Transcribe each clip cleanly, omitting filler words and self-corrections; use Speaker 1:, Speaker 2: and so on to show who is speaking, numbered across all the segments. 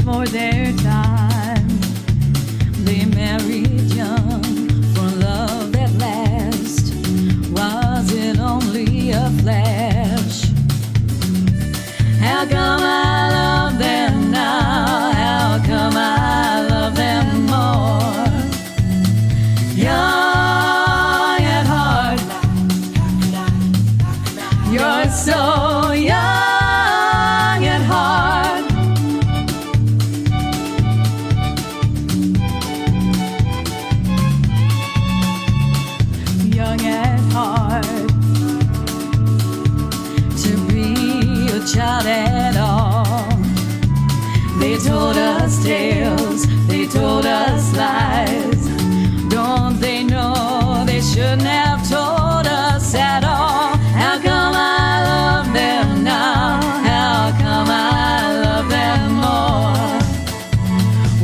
Speaker 1: before their time. They married young for love at last. Was it only a flash? How come I love them now? How come I love them more? Young at heart, you're so young at heart. Young at heart, to be a child at all. They told us tales, they told us lies. Don't they know they shouldn't have told us at all? How come I love them now? How come I love them more?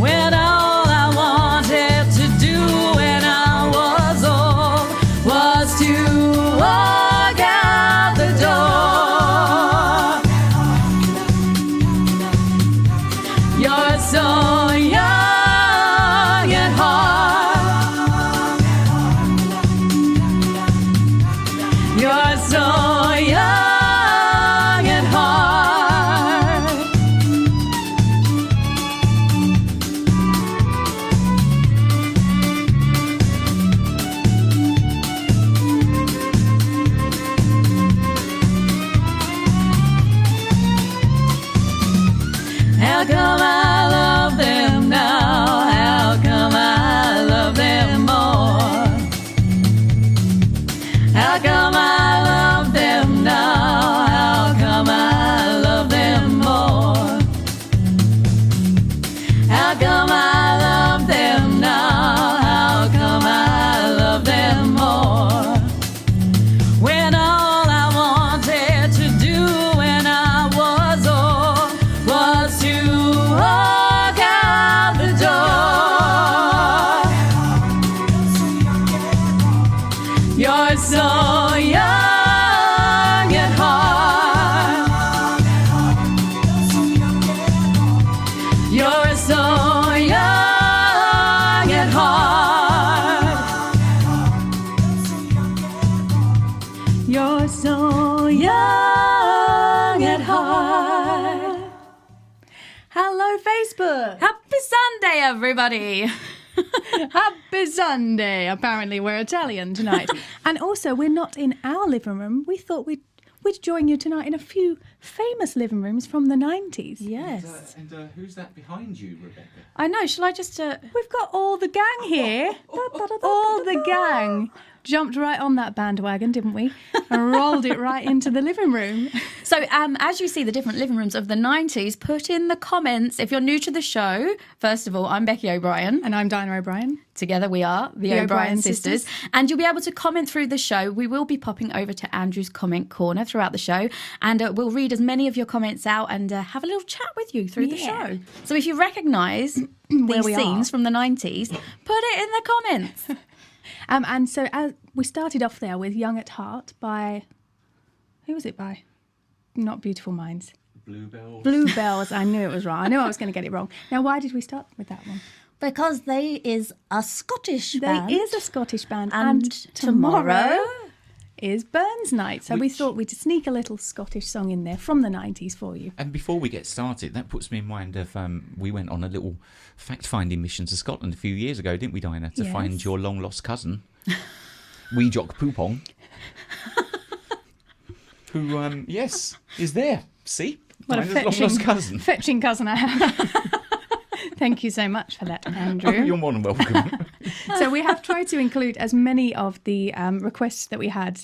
Speaker 1: When all I wanted to do when I was old was to walk out the door. You're so young at heart. You're so young at heart. How come I love them now? How come I love them more? How come I love them now? How come I love them more? How come I love them now? How come I love them more? When all I wanted to do when I was old was to walk out the door. You're so young at heart. You're so young at heart. You're so young at heart.
Speaker 2: Hello, Facebook.
Speaker 1: Happy Sunday, everybody.
Speaker 2: Happy Sunday. Apparently, we're Italian tonight. And also, we're not in our living room. We thought we'd join you tonight in a few famous living rooms from the 90s.
Speaker 1: Yes.
Speaker 3: And who's that behind you, Rebecca?
Speaker 1: I know. Shall I just...
Speaker 2: We've got all the gang here. All the gang. Jumped right on that bandwagon, didn't we? And rolled it right into the living room.
Speaker 1: So, as you see the different living rooms of the 90s, put in the comments. If you're new to the show, first of all, I'm Becky O'Brien.
Speaker 2: And I'm Dinah O'Brien.
Speaker 1: Together we are the O'Brien sisters. And you'll be able to comment through the show. We will be popping over to Andrew's comment corner throughout the show. And we'll read as many of your comments out and have a little chat with you through the show. So if you recognise these scenes from the 90s, put it in the comments.
Speaker 2: And so we started off there with Young at Heart by... Who was it by? Not Beautiful Minds.
Speaker 3: Bluebells.
Speaker 2: Bluebells. I knew it was wrong. I knew I was going to get it wrong. Now, why did we start with that one?
Speaker 1: Because they is a Scottish band.
Speaker 2: They is a Scottish band.
Speaker 1: And tomorrow
Speaker 2: is Burns Night. So we thought we'd sneak a little Scottish song in there from the 90s for you.
Speaker 3: And before we get started, that puts me in mind of we went on a little fact-finding mission to Scotland a few years ago, didn't we, Dinah, to find your long-lost cousin, Wee Jock Poupon, who, is there. See?
Speaker 2: What
Speaker 3: Dinah's long-lost cousin.
Speaker 2: Fetching cousin I have. Thank you so much for that, Andrew.
Speaker 3: Oh, you're more than welcome.
Speaker 2: So we have tried to include as many of the requests that we had,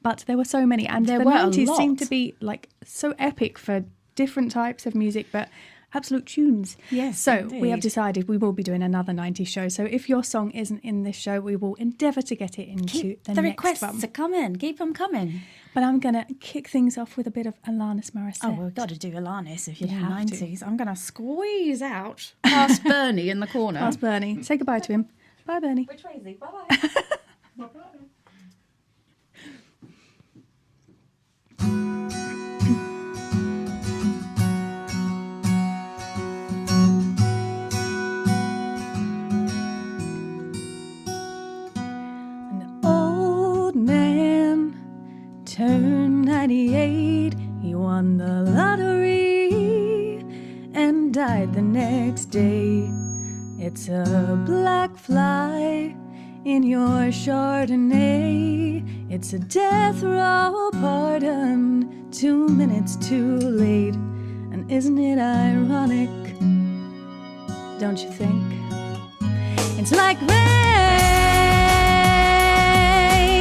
Speaker 2: but there were so many. And
Speaker 1: there
Speaker 2: the
Speaker 1: were a
Speaker 2: 90s
Speaker 1: lot.
Speaker 2: seemed to be like so epic for different types of music, but absolute tunes.
Speaker 1: Yes,
Speaker 2: So
Speaker 1: indeed.
Speaker 2: we have decided we will be doing another 90s show. So if your song isn't in this show, we will endeavour to get it into
Speaker 1: Keep
Speaker 2: the
Speaker 1: the
Speaker 2: next
Speaker 1: requests
Speaker 2: one.
Speaker 1: to come in. Keep them coming.
Speaker 2: But I'm going to kick things off with a bit of Alanis Morissette.
Speaker 1: Oh, we've got to do Alanis if you're
Speaker 2: You
Speaker 1: in the
Speaker 2: have to.
Speaker 1: 90s. I'm going to squeeze out past Bernie in the corner.
Speaker 2: Ask Bernie. Say goodbye to him. Bye, Bernie.
Speaker 1: Which way is he? Bye-bye.
Speaker 3: Bye-bye.
Speaker 2: turned 98, he won the lottery and died the next day. It's a black fly in your Chardonnay. It's a death row pardon, 2 minutes too late. And isn't it ironic? Don't you think? It's like rain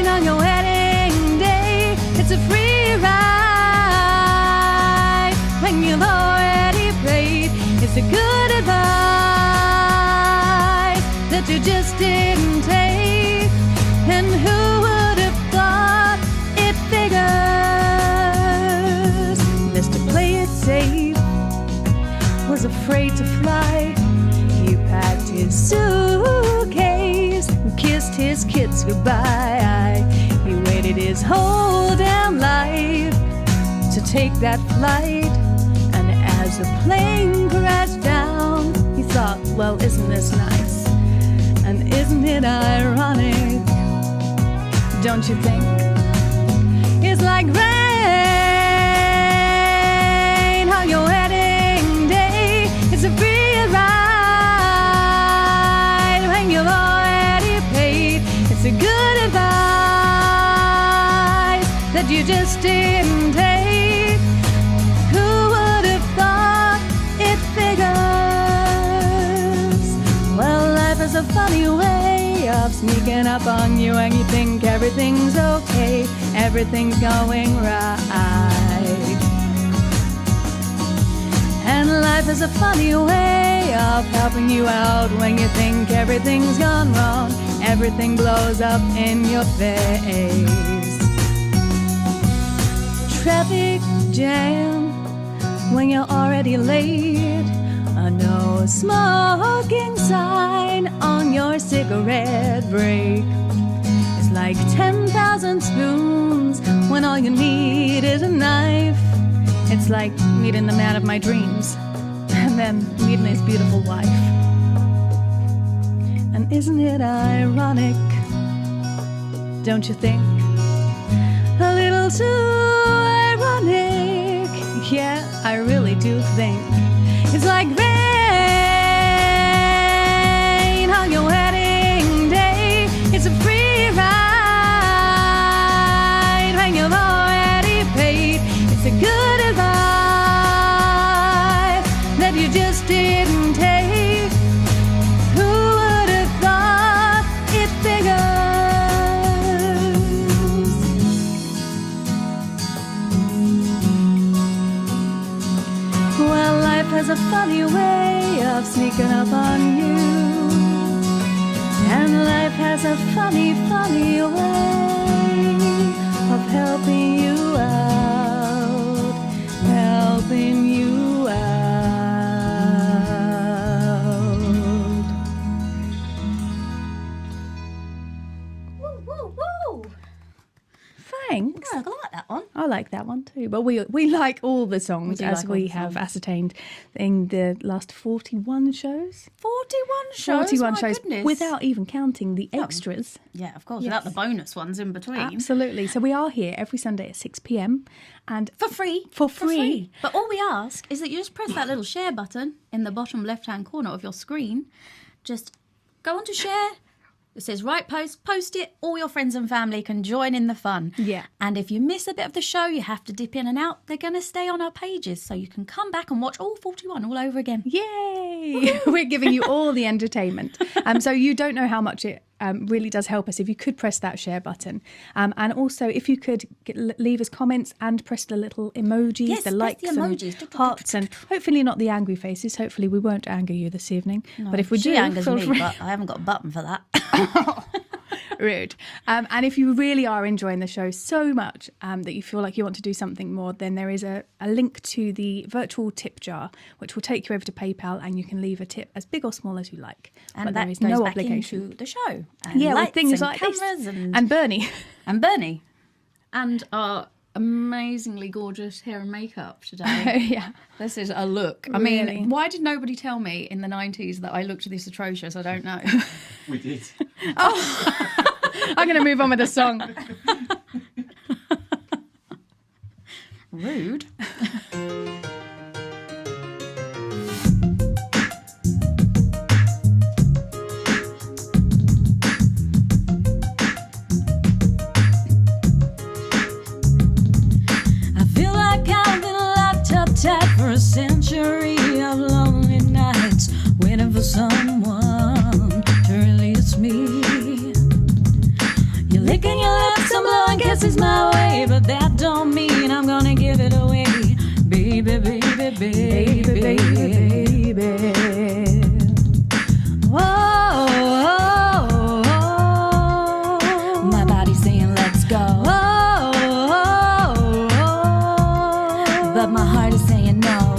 Speaker 2: on your wedding day. It's a free ride when you've already paid. It's a good advice that you just didn't take. And who would have thought it figures? Mr. Play It Safe was afraid to fly. He packed his suitcase and kissed his kids goodbye. He waited his whole damn life to take that flight. And as the plane crashed down, he thought, well, isn't this nice? And isn't it ironic? Don't you think? It's like rain on your wedding day. It's a free ride when you've already paid. It's a good advice that you just didn't take. Who would have thought it figures? Well, life is a funny way of sneaking up on you when you think everything's okay, everything's going right. And life is a funny way of helping you out when you think everything's gone wrong, everything blows up in your face. Traffic jam when you're already late. A no smoking sign on your cigarette break. It's like 10,000 spoons when all you need is a knife. It's like meeting the man of my dreams and then meeting his beautiful wife. And isn't it ironic? Don't you think? A little too ironic. Yeah, I really do think. It's like rain on your wedding day. It's a free ride when you've already paid. It's a good advice that you just didn't take. Who would have thought it figures? Well, life has a funny way of sneaking up on you. And life has a funny, funny way of helping you out, helping you out.
Speaker 4: Woo, woo, woo.
Speaker 2: Thanks.
Speaker 4: Yeah, I like that one.
Speaker 2: I like that one too. But we like all the songs,
Speaker 4: We do
Speaker 2: as
Speaker 4: like all
Speaker 2: we
Speaker 4: the
Speaker 2: have
Speaker 4: songs.
Speaker 2: ascertained in the last 41 shows.
Speaker 4: 41 shows.
Speaker 2: 41
Speaker 4: my
Speaker 2: shows,
Speaker 4: goodness.
Speaker 2: without even counting the extras.
Speaker 4: Yeah, of course,
Speaker 2: Yes.
Speaker 4: without the bonus ones in between.
Speaker 2: Absolutely. So we are here every Sunday at 6 p.m. and
Speaker 4: For free.
Speaker 2: For free.
Speaker 4: But all we ask is that you just press that little share button in the bottom left-hand corner of your screen. Just go on to share. It says right post it. All your friends and family can join in the fun.
Speaker 2: Yeah.
Speaker 4: And if you miss a bit of the show, you have to dip in and out. They're going to stay on our pages, so you can come back and watch all 41 all over again.
Speaker 2: Yay! We're giving you all the entertainment. So you don't know how much it really does help us if you could press that share button. And also if you could leave us comments and press the little emojis,
Speaker 4: Yes,
Speaker 2: the
Speaker 4: press
Speaker 2: likes
Speaker 4: the
Speaker 2: and
Speaker 4: emojis.
Speaker 2: hearts, and hopefully not the angry faces. Hopefully we won't anger you this evening. But if we
Speaker 4: She
Speaker 2: do,
Speaker 4: angers
Speaker 2: feel
Speaker 4: me,
Speaker 2: free.
Speaker 4: but I haven't got a button for that.
Speaker 2: Rude. And if you really are enjoying the show so much that you feel like you want to do something more, then there is a link to the virtual tip jar, which will take you over to PayPal, and you can leave a tip as big or small as you like.
Speaker 4: And
Speaker 2: but
Speaker 4: that
Speaker 2: there is
Speaker 4: goes
Speaker 2: no
Speaker 4: back
Speaker 2: obligation.
Speaker 4: into the show. And
Speaker 2: Yeah, with
Speaker 4: lights
Speaker 2: things
Speaker 4: and
Speaker 2: like this.
Speaker 4: cameras
Speaker 2: And Bernie.
Speaker 4: and Bernie. And our amazingly gorgeous hair and makeup today.
Speaker 2: Yeah.
Speaker 4: This is a look. I
Speaker 2: Really.
Speaker 4: mean, why did nobody tell me in the 90s that I looked this atrocious? I don't know.
Speaker 3: We did.
Speaker 2: I'm going to move on with the song.
Speaker 4: Rude.
Speaker 1: I feel like I've been locked up tight for a century of lonely nights, waiting for someone to release me. You're licking your lips and blowing kisses my way, but that don't mean I'm gonna give it away. Baby, baby, baby, baby, baby. Whoa, my body's saying let's go. But my heart is saying no.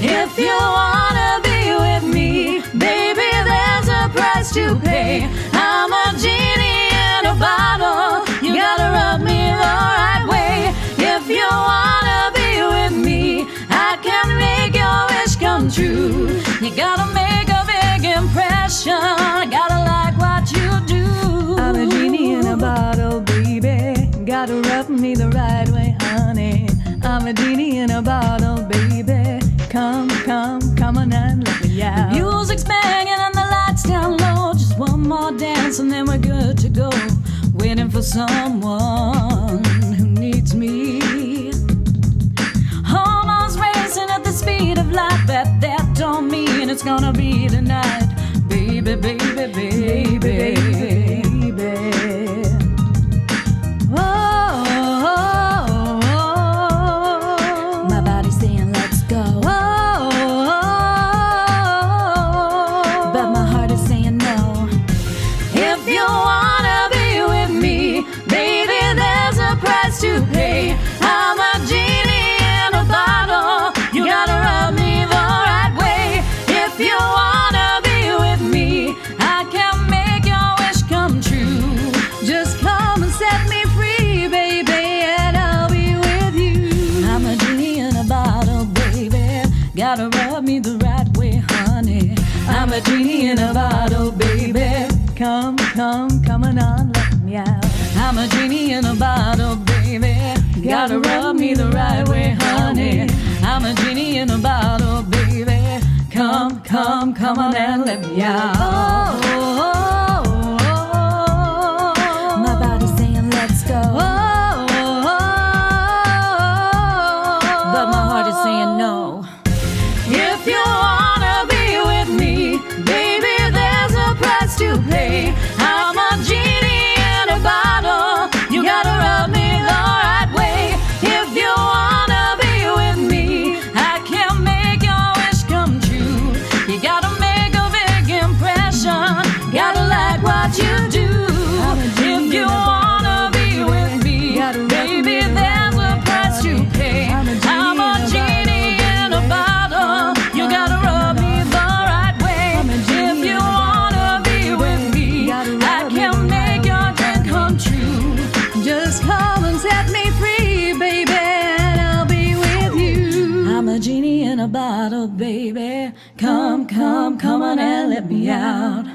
Speaker 1: If you wanna be with me, baby, there's a price to pay. I'm a genie in a bottle. You gotta rub me the right way. If you wanna be with me, I can make your wish come true. You gotta make a big impression. Gotta like what you do.
Speaker 2: I'm a genie in a bottle, baby. Gotta rub me the right way, honey. I'm a genie in a bottle, baby. Come, come, come on and let me out.
Speaker 1: The music's banging and the lights down low. Just one more dance and then we're good to go. Waiting for someone who needs me. Hormones racing at the speed of light, but that don't mean it's gonna be tonight. Baby, baby, baby, baby, baby. Oh, my body's saying let's go. But my heart is saying no. If you wanna be with me, baby, there's a price to pay. I'm a genie in a bottle. You gotta rub me the right way. If you wanna be with me, I can make your wish come true.
Speaker 2: Just come and set me free, baby, and I'll be with you.
Speaker 1: I'm a genie in a bottle, baby. Gotta rub me the right way, honey. I'm a genie in a bottle, baby.
Speaker 2: Come, come, come on, let me out.
Speaker 1: I'm a genie in a bottle, baby. Gotta rub me the right way, honey. I'm a genie in a bottle, baby. Come, come, come on and let me out. My body's saying let's go. But my heart is saying no. If you wanna be with me, baby, there's a price to pay. I'm a genie in a bottle. You gotta rub me the right way. If you wanna be with me, I can make your wish come true. You gotta make a big impression. Gotta like what you do. If you wanna be with me, baby, there's a price to pay. I'm a genie in a bottle. You gotta rub me the right way. If you wanna be with me, I can make your dream come true.
Speaker 2: Just come and set me free, baby, and I'll be with you.
Speaker 1: I'm a genie in a bottle, baby. Come, come, come on and let me out.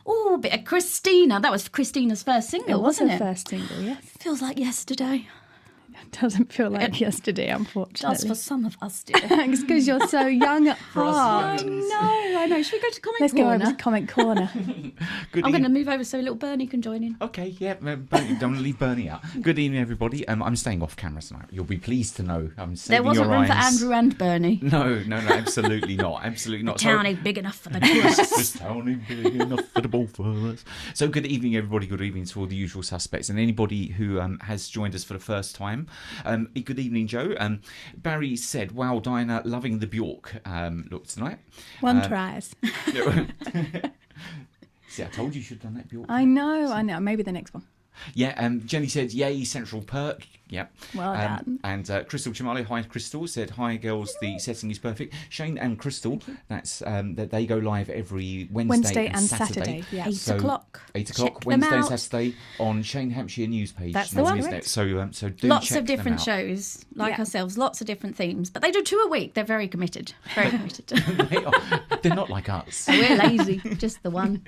Speaker 1: Oh, a bit of Christina. That was Christina's first single, wasn't
Speaker 2: her
Speaker 1: it?
Speaker 2: first single, yes.
Speaker 1: Feels like yesterday.
Speaker 2: It doesn't feel like yesterday, unfortunately.
Speaker 1: Does for some of us, dear.
Speaker 2: It's because you're so young at heart.
Speaker 1: I know. Should we go to comment
Speaker 2: Let's go
Speaker 1: corner?
Speaker 2: over to comment corner.
Speaker 3: Good
Speaker 1: I'm going to
Speaker 3: evening.
Speaker 1: move over so little Bernie can join in.
Speaker 3: Okay, yeah, Bernie, don't leave Bernie out. Good evening, everybody. I'm staying off camera tonight. You'll be pleased to know I'm saving
Speaker 1: There wasn't
Speaker 3: your
Speaker 1: room for
Speaker 3: eyes.
Speaker 1: Andrew and Bernie.
Speaker 3: No, absolutely not. Absolutely not.
Speaker 1: Town ain't big enough for the two of us.
Speaker 3: This town ain't big enough for the both of us. So good evening, everybody. Good evening to all the usual suspects and anybody who has joined us for the first time. Good evening, Joe. Barry said, "Wow, Dinah, loving the Bjork look tonight."
Speaker 2: One tries.
Speaker 3: See, I told you you should have done that Bjork.
Speaker 2: I know. Maybe the next one.
Speaker 3: Yeah, Jenny said, "Yay, Central Perk." Yep.
Speaker 2: Well done.
Speaker 3: And Crystal Chamali, hi Crystal, said, "Hi girls, the setting is perfect." Shane and Crystal, that's that they go live every Wednesday and Saturday.
Speaker 2: Yeah.
Speaker 1: 8 o'clock.
Speaker 3: 8 o'clock,
Speaker 1: Check them
Speaker 3: Wednesday and
Speaker 1: out.
Speaker 3: Saturday on Shane Hampshire news page.
Speaker 1: That's the one.
Speaker 3: isn't it? So do
Speaker 1: Lots
Speaker 3: check
Speaker 1: of different
Speaker 3: them out.
Speaker 1: shows, like
Speaker 2: Yeah.
Speaker 1: ourselves, lots of different themes. But they do 2 a week. They're very committed. Very committed.
Speaker 3: They're not like us.
Speaker 1: We're lazy. Just the one.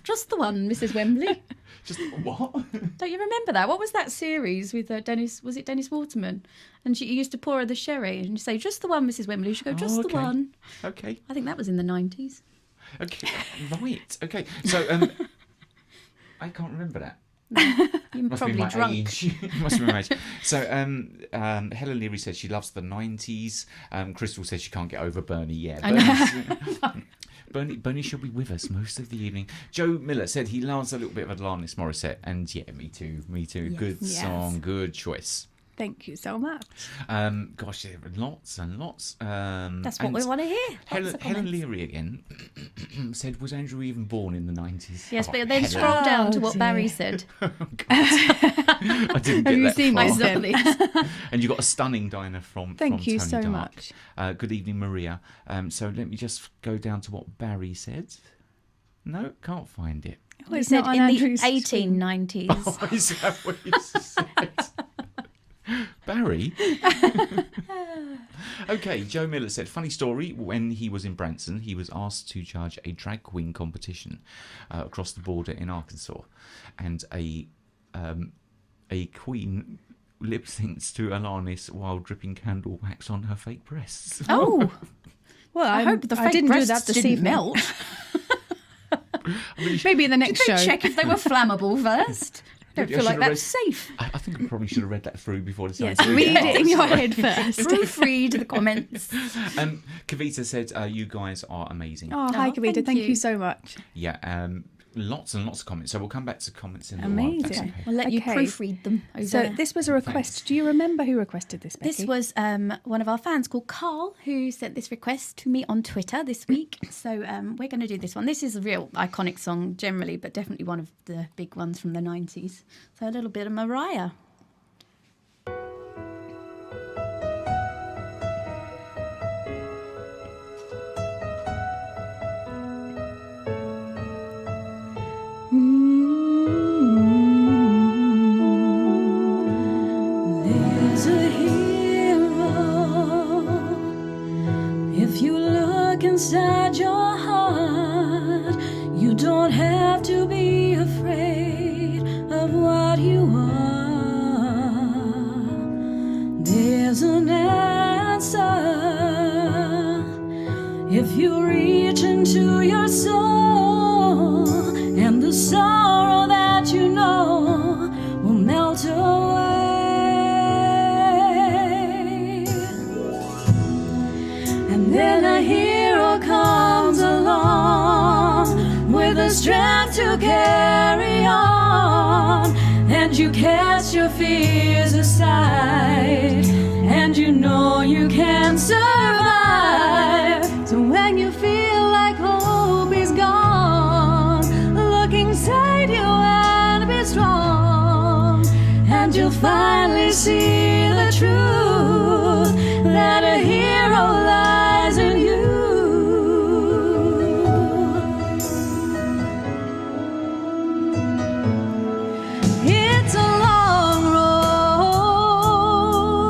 Speaker 1: Just the one, Mrs. Wembley.
Speaker 3: Just what?
Speaker 4: Don't you remember that? What was that series with Dennis? Was it Dennis Waterman? And she used to pour her the sherry and say, "Just the one, Mrs. Wembley." She'd go, "Just the
Speaker 3: okay.
Speaker 4: one."
Speaker 3: Okay.
Speaker 4: I think that was in the 90s.
Speaker 3: Okay. Right. Okay. So I can't remember that.
Speaker 4: You're
Speaker 3: Must be
Speaker 4: probably
Speaker 3: my
Speaker 4: drunk.
Speaker 3: age. Must be my age. So Helen Leary says she loves the 90s. Crystal says she can't get over Bernie yet. Bernie shall be with us most of the evening. Joe Miller said he loves a little bit of Alanis Morissette, and yeah, me too. Good
Speaker 2: Yes.
Speaker 3: song, good choice.
Speaker 2: Thank you so much.
Speaker 3: Gosh, there are lots and lots.
Speaker 4: That's what we want to hear.
Speaker 3: Helen Leary again said, was Andrew even born in the 90s?
Speaker 4: Yes,
Speaker 3: Oh,
Speaker 4: but then
Speaker 3: Helen.
Speaker 4: scroll down to what
Speaker 2: dear.
Speaker 4: Barry said.
Speaker 3: I didn't get
Speaker 2: Have you
Speaker 3: that
Speaker 2: seen
Speaker 3: far.
Speaker 2: my stuff?
Speaker 4: Exactly.
Speaker 3: And you got a stunning Dinah from
Speaker 2: Thank you
Speaker 3: Tony
Speaker 2: so
Speaker 3: Dark.
Speaker 2: much.
Speaker 3: Good evening, Maria. So let me just go down to what Barry said. No, can't find it.
Speaker 2: Oh,
Speaker 4: He
Speaker 2: it's
Speaker 4: said
Speaker 2: not on
Speaker 4: in the
Speaker 2: Andrew's screen.
Speaker 4: 1890s.
Speaker 3: Oh, is that what you said? Barry? Okay, Joe Miller said, funny story, when he was in Branson, he was asked to judge a drag queen competition across the border in Arkansas. And a queen lip syncs to Alanis while dripping candle wax on her fake breasts.
Speaker 4: Oh,
Speaker 2: Well,
Speaker 4: I hope the fake
Speaker 2: didn't do
Speaker 4: breasts
Speaker 2: that this
Speaker 4: didn't
Speaker 2: evening.
Speaker 4: melt.
Speaker 2: Maybe in the
Speaker 4: Did
Speaker 2: next
Speaker 4: they
Speaker 2: show.
Speaker 4: check if they were flammable first? I don't
Speaker 3: I
Speaker 4: feel like
Speaker 3: should have
Speaker 4: that's safe.
Speaker 3: I think I probably should have read that through before deciding
Speaker 2: Yes,
Speaker 3: to
Speaker 2: read it in your head first.
Speaker 4: Proofread the comments.
Speaker 3: Kavita said, you guys are amazing.
Speaker 2: Oh, hi,
Speaker 4: Oh,
Speaker 2: Kavita. Thank you so much.
Speaker 3: Yeah, lots and lots of comments. So we'll come back to comments in a
Speaker 2: Amazing.
Speaker 3: while. That's okay.
Speaker 4: We'll let you
Speaker 2: Okay.
Speaker 4: proofread them. Over.
Speaker 2: So this was a request.
Speaker 3: Thanks.
Speaker 2: Do you remember who requested this, Becky?
Speaker 4: This was one of our fans called Carl who sent this request to me on Twitter this week. So we're going to do this one. This is a real iconic song generally, but definitely one of the big ones from the 90s. So a little bit of Mariah.
Speaker 1: There's a hero. If you look inside your heart, you don't have to be afraid of what you are. There's an answer if you reach into your soul, and the sorrow that you know will melt away. And then a hero comes along with the strength to carry on, and you cast your fears aside, and you know you can survive. So when you feel like hope is gone, look inside you and be strong, and you'll finally see the truth that a hero lies in you. It's a long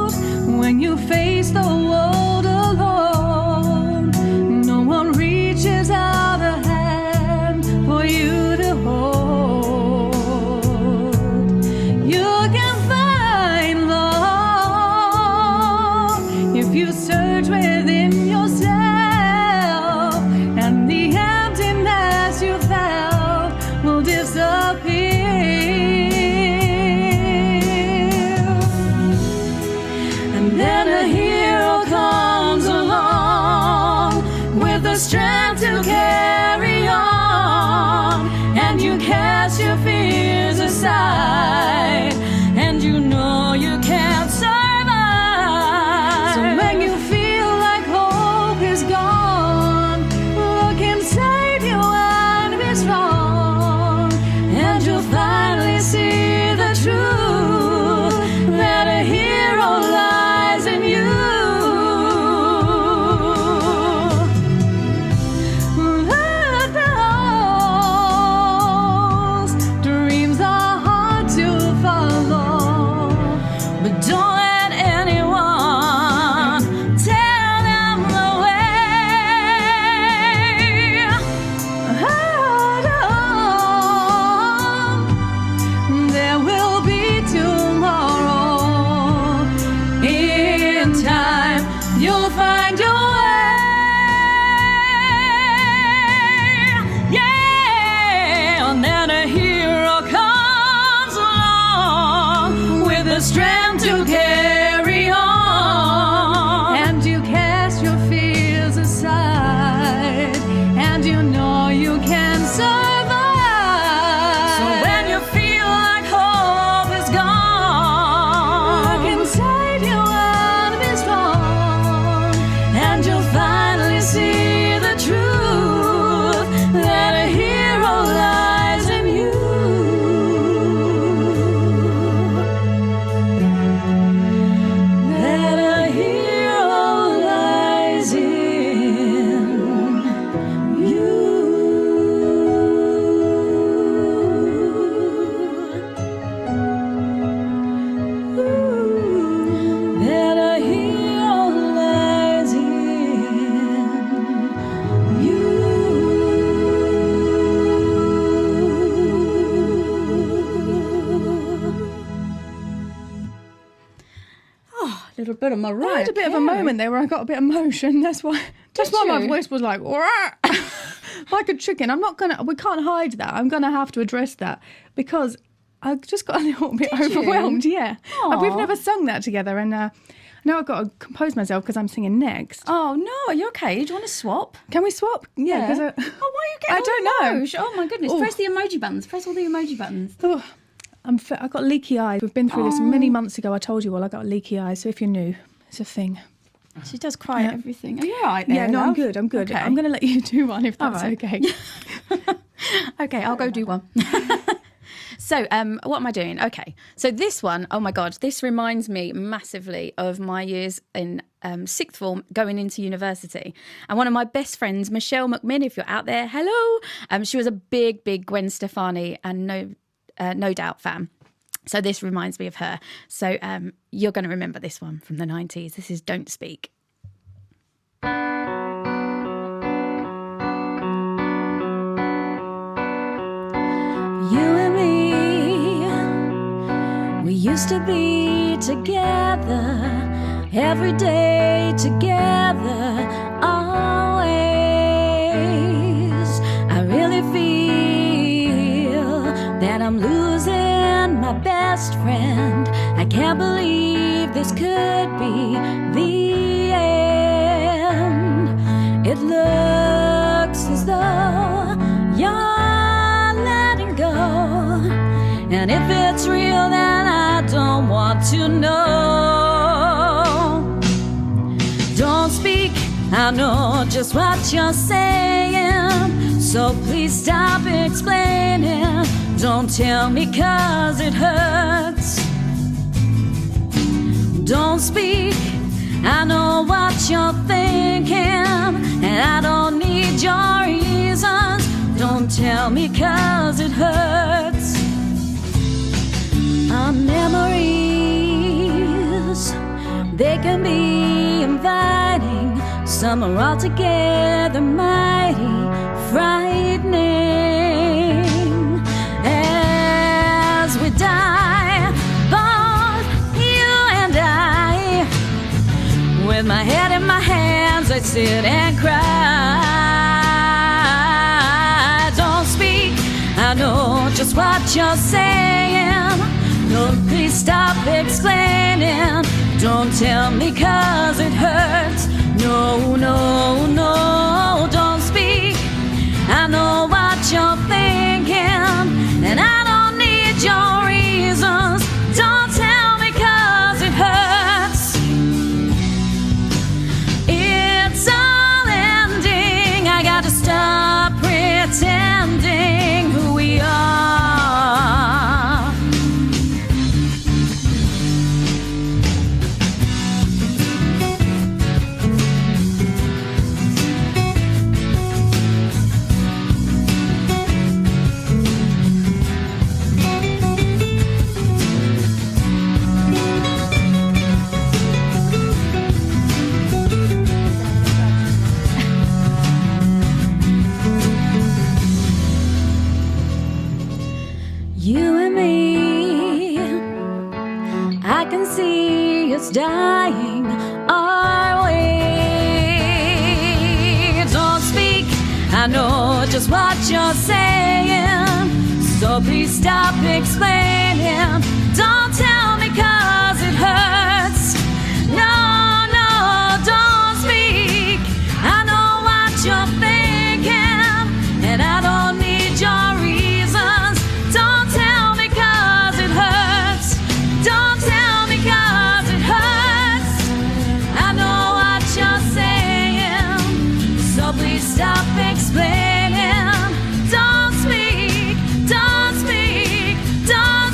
Speaker 1: road when you face the world alone. No one reaches out a hand for you to hold. You can find love if you search
Speaker 4: little bit of Mariah
Speaker 2: I had a bit of a moment there where I got a bit of emotion. That's why my
Speaker 4: you?
Speaker 2: voice was like like a chicken. We can't hide that. I'm gonna have to address that because I just got a little bit overwhelmed. Yeah, we've never sung that together, and now I've got to compose myself because I'm singing next.
Speaker 4: Oh, no, are you okay? Do you want to swap?
Speaker 2: Can we swap? Yeah. Because
Speaker 4: why are you getting
Speaker 2: I don't know.
Speaker 4: emotion? Oh, my goodness.
Speaker 2: Oh.
Speaker 4: Press the emoji buttons. Press all the emoji buttons.
Speaker 2: Oh, I got leaky eyes. We've been through this many months ago. I told you all I got leaky eyes. So if you're new, it's a thing.
Speaker 4: She does cry at everything. Are you all right there,
Speaker 2: Yeah, no,
Speaker 4: love?
Speaker 2: I'm good. I'm good.
Speaker 4: Okay.
Speaker 2: I'm going to let you do one if that's
Speaker 4: right.
Speaker 2: okay.
Speaker 4: Okay, I'll go do one. So, what am I doing? Okay, so this one, oh my God, this reminds me massively of my years in sixth form going into university. And one of my best friends, Michelle McMinn, if you're out there, hello. She was a big, big Gwen Stefani and No Doubt fan. So this reminds me of her. So you're going to remember this one from the 90s. This is Don't Speak.
Speaker 1: You and me, we used to be together, every day together, always. I really feel that I'm losing my best friend. I can't believe this could be the end. It looks as though you're and if it's real, then I don't want to know. Don't speak, I know just what you're saying, so please stop explaining. Don't tell me 'cause it hurts. Don't speak, I know what you're thinking, and I don't need your reasons. Don't tell me 'cause it hurts. Our memories, they can be inviting. Some are altogether mighty frightening. As we die, both you and I, with my head in my hands, I sit and cry. Don't speak, I know just what you're saying. Don't please stop explaining. Don't tell me 'cause it hurts. No, no, no, don't speak. I know what you're thinking, and I don't need your reasons. Don't tell me 'cause it hurts. It's all ending. I gotta stop pretending who we are. You and me, I can see us dying our way. Don't speak, I know just what you're saying, so please stop explaining. Don't tell me 'cause it hurts. No, no, don't speak. I know what you're thinking, and I don't need your reasons. Don't tell me 'cause it hurts. Don't tell me 'cause it hurts. I know what you're saying, so please stop explaining. Don't speak, don't speak, don't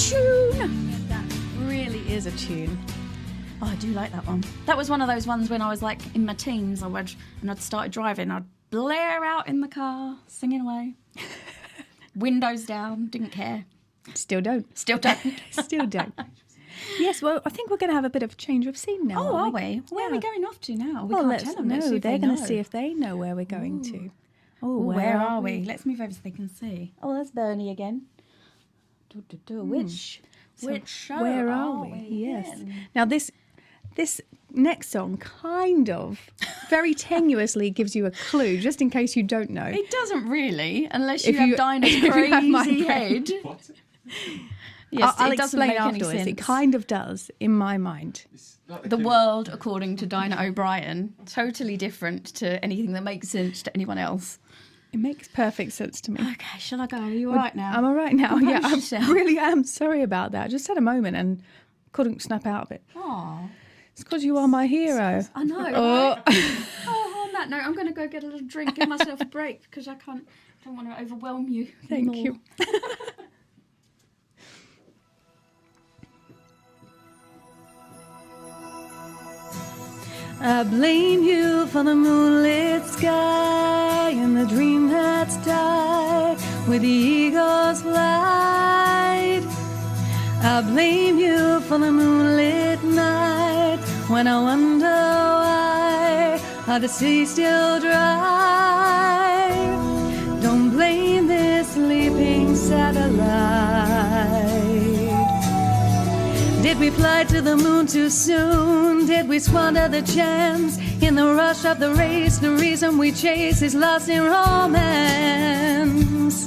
Speaker 4: tune.
Speaker 2: That really is a tune.
Speaker 4: Oh, I do like that one. That was one of those ones when I was like in my teens. I'd started driving. I'd blare out in the car, singing away, windows down, didn't care.
Speaker 2: Still don't.
Speaker 4: Still don't.
Speaker 2: Still don't. Yes, well, I think we're going to have a bit of a change of scene now.
Speaker 4: Oh, are
Speaker 2: aren't
Speaker 4: we? Where are we going off to now? We
Speaker 2: Well,
Speaker 4: can't
Speaker 2: let's
Speaker 4: tell them.
Speaker 2: know.
Speaker 4: Let's see if
Speaker 2: They're
Speaker 4: they
Speaker 2: going to
Speaker 4: know.
Speaker 2: see if they know where we're going to. Oh,
Speaker 4: Where are we? Let's move over so they can see. Oh, that's Bernie again. Which show
Speaker 2: Where are we? Yes.
Speaker 4: in?
Speaker 2: Now this next song kind of very tenuously gives you a clue, just in case you don't know.
Speaker 4: It doesn't really, unless
Speaker 2: If
Speaker 4: you have
Speaker 2: you-
Speaker 4: Dinah's
Speaker 2: if you have my
Speaker 4: crazy
Speaker 2: brain.
Speaker 4: head. Yes,
Speaker 2: I'll
Speaker 4: it doesn't
Speaker 2: explain
Speaker 4: make any
Speaker 2: afterwards.
Speaker 4: sense.
Speaker 2: It kind of does in my mind.
Speaker 4: The world, according to Dinah O'Brien, totally different to anything that makes sense to anyone else.
Speaker 2: It makes perfect sense to me.
Speaker 4: Okay, shall I go? Are you all right now?
Speaker 2: I'm all right now.
Speaker 4: Compose
Speaker 2: Yeah, I
Speaker 4: yourself.
Speaker 2: really am sorry about that. I just had a moment and couldn't snap out of it.
Speaker 4: Oh,
Speaker 2: It's because you are my hero.
Speaker 4: I know.
Speaker 2: Oh.
Speaker 4: Right? Oh, on that note, I'm going to go get a little drink, give myself a break because I don't want to overwhelm you.
Speaker 2: Thank
Speaker 4: anymore.
Speaker 2: you. I blame you for the moonlit sky and the dream that's died with the eagle's flight. I blame you for the moonlit night when I wonder why are the sea still dry. Don't blame this sleeping satellite. Did we fly to the moon too soon? Did we squander the chance in the rush of the race? The reason we chase is lost in romance,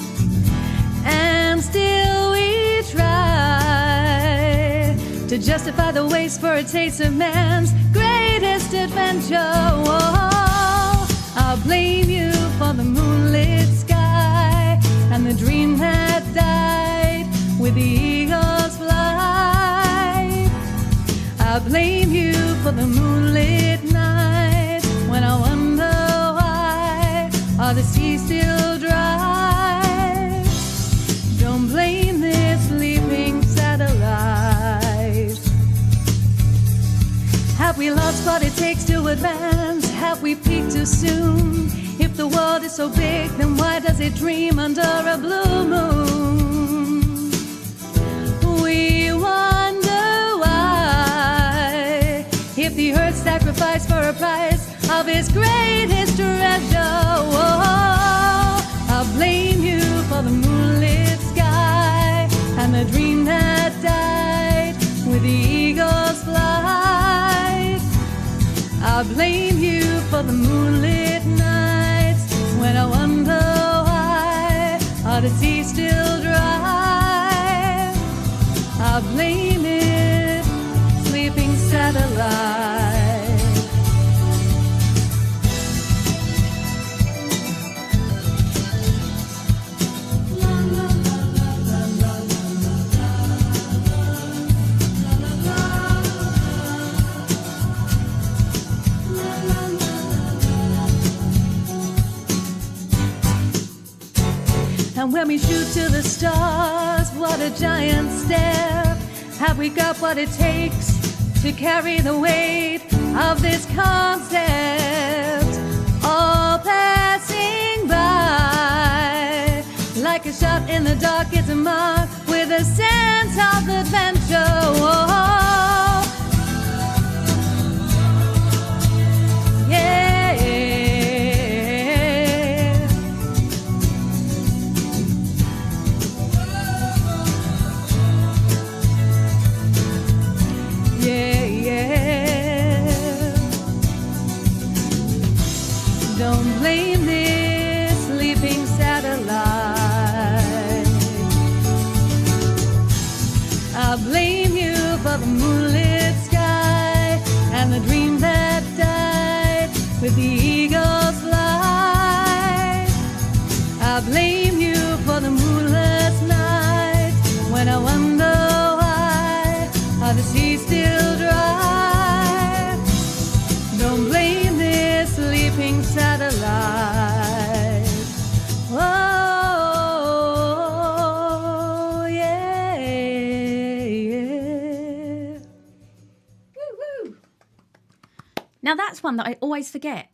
Speaker 2: and still we try to justify the waste for a taste of man's greatest adventure. Oh, I'll blame you for the moonlit sky and the dream that died with the eagle's flight. I blame you for the moonlit night when I wonder why are the seas still dry. Don't blame this sleeping satellite. Have we lost what it takes to advance? Have we peaked too soon? If the world is so big, then why does it dream under a blue moon? We wonder why, if the earth sacrificed for a price of its greatest treasure. Oh, I blame you for the moonlit sky and the dream that died with the eagle's flight. I blame you for the moonlit nights when I wonder why are the seas still dry. I blame it, sleeping satellite. And when we shoot to the stars, what a giant stare. Have we got what it takes to carry the weight of this concept? All passing by, like a shot in the dark, it's a mark with a sense of adventure. Oh, yeah. Don't blame this sleeping satellite. I blame you for the
Speaker 4: Now that's one that I always forget.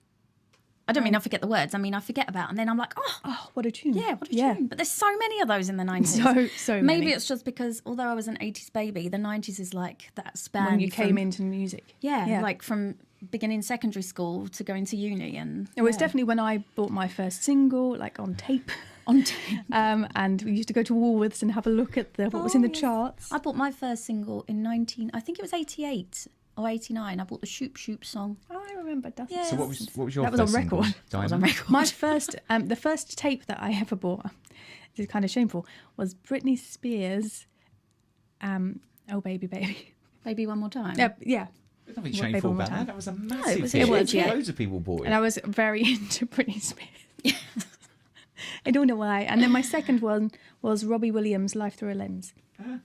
Speaker 4: I don't mean I forget the words. I mean I forget about, and then I'm like,
Speaker 2: Oh, what a tune.
Speaker 4: yeah, what a tune. But there's so many of those in the 90s.
Speaker 2: So
Speaker 4: Maybe
Speaker 2: many.
Speaker 4: it's just because although I was an 80s baby, the 90s is like that span.
Speaker 2: When you
Speaker 4: from-
Speaker 2: came into music.
Speaker 4: Yeah, like from beginning secondary school to going to uni. And
Speaker 2: It was definitely when I bought my first single, like on tape.
Speaker 4: on tape.
Speaker 2: And we used to go to Woolworths and have a look at what was in the charts.
Speaker 4: I bought my first single in I think it was 88 or 89. I bought the Shoop Shoop song.
Speaker 2: Oh, I remember. That's
Speaker 4: Yeah.
Speaker 3: So what was your
Speaker 2: That was on
Speaker 3: first single,
Speaker 2: record.
Speaker 3: Dinah?
Speaker 4: That was on record.
Speaker 2: My first, the first tape that I ever bought, this is kind of shameful, was Britney Spears, Oh Baby Baby.
Speaker 4: Baby One More Time.
Speaker 2: Yeah.
Speaker 3: There's nothing
Speaker 2: Baby
Speaker 3: shameful
Speaker 2: One More
Speaker 3: about
Speaker 2: Time.
Speaker 3: that. That was a massive
Speaker 4: was
Speaker 3: hit.
Speaker 4: huge, yeah.
Speaker 3: Loads of people bought
Speaker 2: And
Speaker 3: it.
Speaker 2: I was very into Britney Spears. I don't know why. And then my second one was Robbie Williams' Life Through a Lens.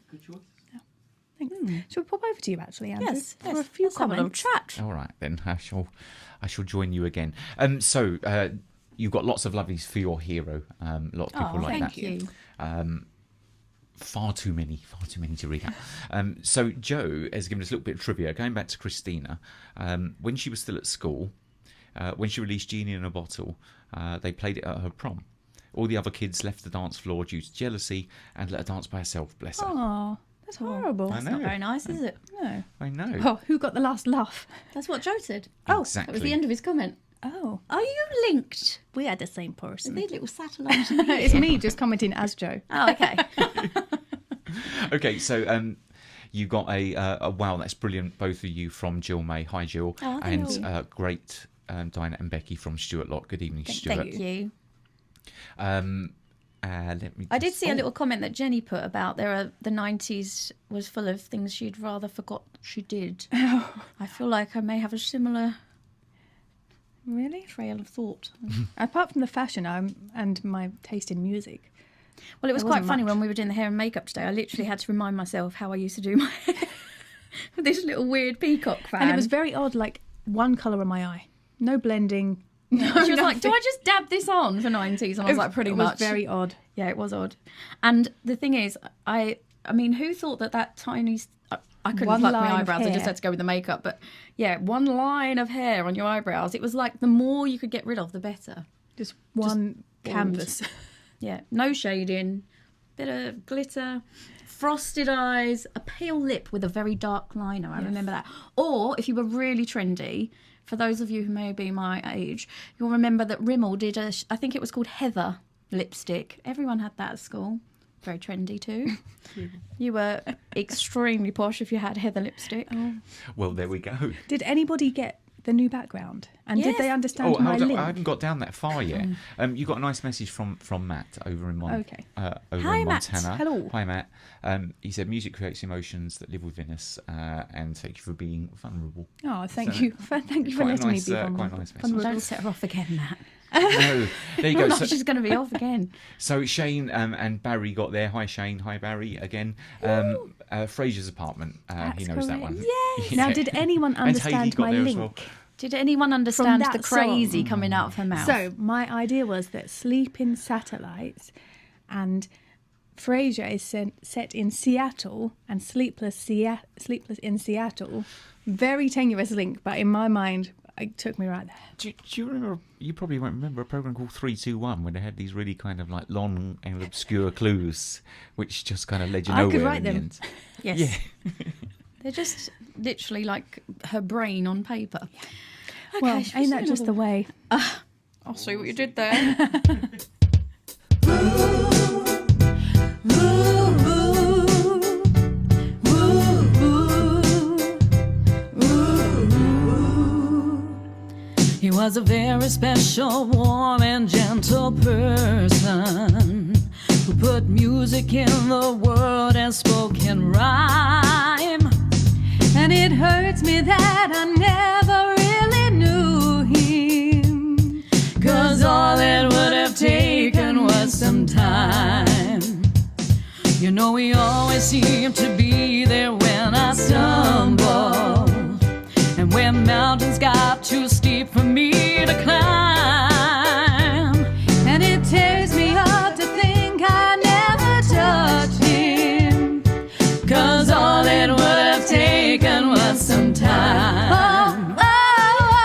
Speaker 3: Good choice.
Speaker 2: Thanks. Should we pop over to you actually, Andrew?
Speaker 4: Yes,
Speaker 2: For a few
Speaker 4: Let's have a little
Speaker 2: comments.
Speaker 4: chat.
Speaker 3: All right, then I shall join you again. So you've got lots of lovelies for your hero. A lot of people like
Speaker 4: thank
Speaker 3: that.
Speaker 4: you.
Speaker 3: Far too many to read out. So Joe has given us a little bit of trivia. Going back to Christina, when she was still at school, when she released Genie In A Bottle, they played it at her prom. All the other kids left the dance floor due to jealousy and let her dance by herself. Bless her.
Speaker 2: Oh, that's horrible.
Speaker 3: I know.
Speaker 4: Not very nice, is it?
Speaker 2: No.
Speaker 3: I know.
Speaker 2: Oh, who got the last laugh?
Speaker 4: That's what Joe said.
Speaker 3: Exactly.
Speaker 4: That was the end of his comment.
Speaker 2: Oh.
Speaker 4: Are you linked?
Speaker 2: We had the same person.
Speaker 4: These little satellites.
Speaker 2: It's me just commenting as Joe.
Speaker 4: Oh, okay.
Speaker 3: Okay, so you got a wow, that's brilliant, both of you from Jill May. Hi, Jill.
Speaker 4: Oh,
Speaker 3: and
Speaker 4: hello.
Speaker 3: great Dinah and Becky from Stuart Lott. Good evening, Stuart.
Speaker 4: Thank you.
Speaker 3: Let me
Speaker 4: I did
Speaker 3: just-
Speaker 4: see a little comment that Jenny put about the 90s was full of things she'd rather forgot she did. I feel like I may have a similar
Speaker 2: Really?
Speaker 4: trail of thought.
Speaker 2: Apart from the fashion and my taste in music.
Speaker 4: Well, it was
Speaker 2: There
Speaker 4: quite
Speaker 2: wasn't
Speaker 4: funny
Speaker 2: much.
Speaker 4: when we were doing the hair and makeup today. I literally had to remind myself how I used to do my hair with this little weird peacock fan.
Speaker 2: And it was very odd, like one colour on my eye. No blending.
Speaker 4: she was like, "Do I just dab this on for 90s?" And I was like, "Pretty
Speaker 2: it
Speaker 4: much."
Speaker 2: was very odd.
Speaker 4: Yeah, it was odd. And the thing is, I mean, who thought that tiny... I couldn't
Speaker 2: One
Speaker 4: pluck my
Speaker 2: line of
Speaker 4: eyebrows. I just
Speaker 2: hair.
Speaker 4: had to go with the makeup. But yeah, one line of hair on your eyebrows. It was like the more you could get rid of, the better.
Speaker 2: Just one canvas.
Speaker 4: Yeah, no shading, bit of glitter, frosted eyes, a pale lip with a very dark liner. I remember that. Or if you were really trendy, for those of you who may be my age, you'll remember that Rimmel did I think it was called Heather lipstick. Everyone had that at school. Very trendy too. You were extremely posh if you had Heather lipstick.
Speaker 3: Well, there we go.
Speaker 2: Did anybody get the new background? And did
Speaker 4: Yes.
Speaker 2: they understand my
Speaker 3: hold on.
Speaker 2: link?
Speaker 3: I haven't got down that far yet. You got a nice message from Matt over in
Speaker 2: Okay.
Speaker 3: over
Speaker 4: Hi,
Speaker 3: in
Speaker 4: Matt.
Speaker 3: Montana.
Speaker 2: Hello.
Speaker 3: Hi, Matt. He said music creates emotions that live within us, and thank you for being vulnerable.
Speaker 2: Oh, thank
Speaker 3: So,
Speaker 2: you. Thank you for
Speaker 3: quite a
Speaker 2: letting
Speaker 3: nice,
Speaker 2: me be
Speaker 3: quite a
Speaker 2: vulnerable.
Speaker 3: nice message.
Speaker 4: Don't set her off again, Matt.
Speaker 3: No, there you go.
Speaker 4: No,
Speaker 3: So,
Speaker 4: she's going to be off again.
Speaker 3: so Shane and Barry got there. Hi, Shane. Hi, Barry. Again, Fraser's apartment. He
Speaker 2: That's
Speaker 3: knows that
Speaker 2: correct.
Speaker 3: one.
Speaker 4: Yes.
Speaker 2: Now, did anyone
Speaker 3: And Haley
Speaker 2: understand
Speaker 3: got
Speaker 2: my
Speaker 3: there as
Speaker 2: link?
Speaker 3: well.
Speaker 4: Did anyone understand
Speaker 2: that
Speaker 4: the crazy
Speaker 2: song?
Speaker 4: coming out of her mouth?
Speaker 2: So my idea was that Sleeping Satellites and Frasier is set in Seattle and Sleepless in Seattle. Very tenuous link, but in my mind, it took me right there.
Speaker 3: Do you remember? You probably won't remember a program called 3-2-1 where they had these really kind of like long and obscure clues, which just kind of led you
Speaker 2: I
Speaker 3: nowhere
Speaker 2: could write
Speaker 3: in the
Speaker 2: them.
Speaker 3: end.
Speaker 4: Yes.
Speaker 3: Yeah.
Speaker 4: They're just literally like her brain on paper. Okay,
Speaker 2: Well,
Speaker 4: shall we
Speaker 2: ain't
Speaker 4: sing
Speaker 2: that just
Speaker 4: another
Speaker 2: the way?
Speaker 4: I'll see what you did there. He was a very special, warm and gentle person who put music in the world and spoke in rhyme.
Speaker 2: And it hurts me that I never really knew him.
Speaker 4: 'Cause all it would have taken was some time. You know he always seemed to be there when I stumbled, and when mountains got too steep for me to climb.
Speaker 2: And it tears me up to think I never touched him.
Speaker 4: 'Cause all it would have taken was some time.
Speaker 2: Oh, oh,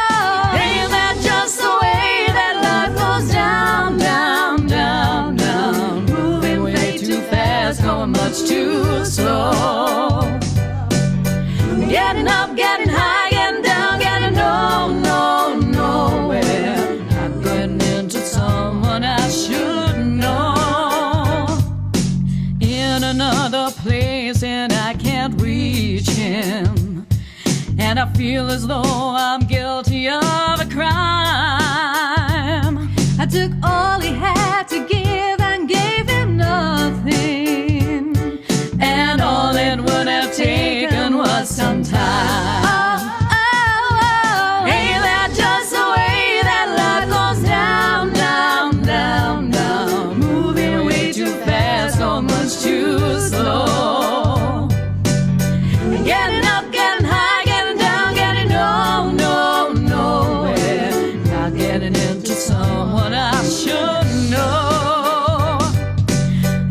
Speaker 1: I feel as though I'm guilty of a crime.
Speaker 2: I took all he had to give and gave him nothing.
Speaker 1: And all it would have taken was some time. Ain't that just the way that life goes down, down, down, down? Moving way too fast, so much too slow. Getting up, getting high, getting down, getting nowhere. Not getting into someone I should know.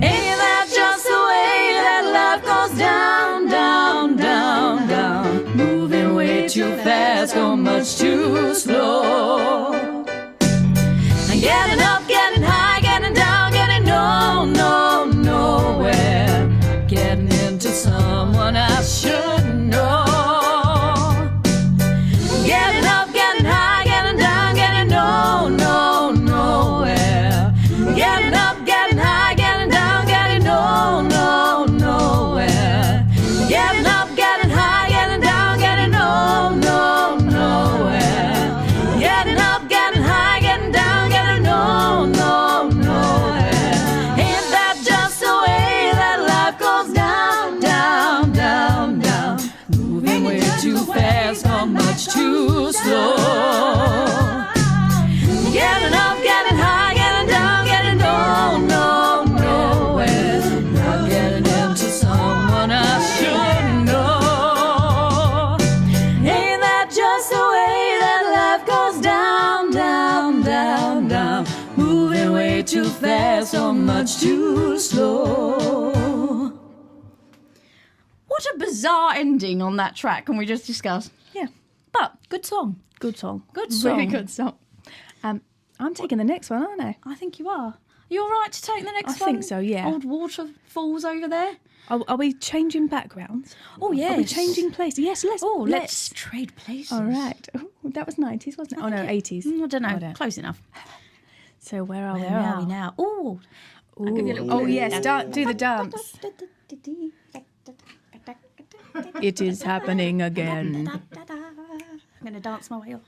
Speaker 1: Ain't that just the way that life goes down, down, down, down? Moving way too fast, so much too slow. And getting up, getting high, getting down, getting nowhere. Getting into someone I should know. Getting up, getting high, getting down, getting nowhere. Getting up, getting high, getting down, getting nowhere. Getting up, getting high, getting down, getting nowhere. Getting up, getting high, getting down, getting nowhere. Ain't that just the way that life goes down, down, down, down? Moving way too fast, so much too slow. Getting up, getting high, getting down, getting nowhere. Not getting into someone I should know. Ain't that just the way that life goes down, down, down, down? Moving way too fast, so much too slow. What a bizarre ending on that track, can we just discuss?
Speaker 2: Yeah,
Speaker 1: But good song.
Speaker 2: good song.
Speaker 1: Good song.
Speaker 2: Really good song. I'm taking the next one, aren't I?
Speaker 1: I think you are. You all right to take the next
Speaker 2: I
Speaker 1: one?
Speaker 2: think so, yeah.
Speaker 1: Old Waterfalls over there.
Speaker 2: Are we changing backgrounds?
Speaker 1: Oh, yes.
Speaker 2: Are we changing places? Yes, let's.
Speaker 1: Let's trade places.
Speaker 2: All right. Oh, that was 90s, wasn't it? Oh, no, 80s.
Speaker 1: I don't know.
Speaker 2: Hold on.
Speaker 1: Close enough.
Speaker 2: So where are
Speaker 1: Where are we now? Oh,
Speaker 2: Ooh.
Speaker 1: give you a little
Speaker 2: Oh,
Speaker 1: clue.
Speaker 2: yes, do the dance. It is happening again.
Speaker 1: I'm going to dance my way off.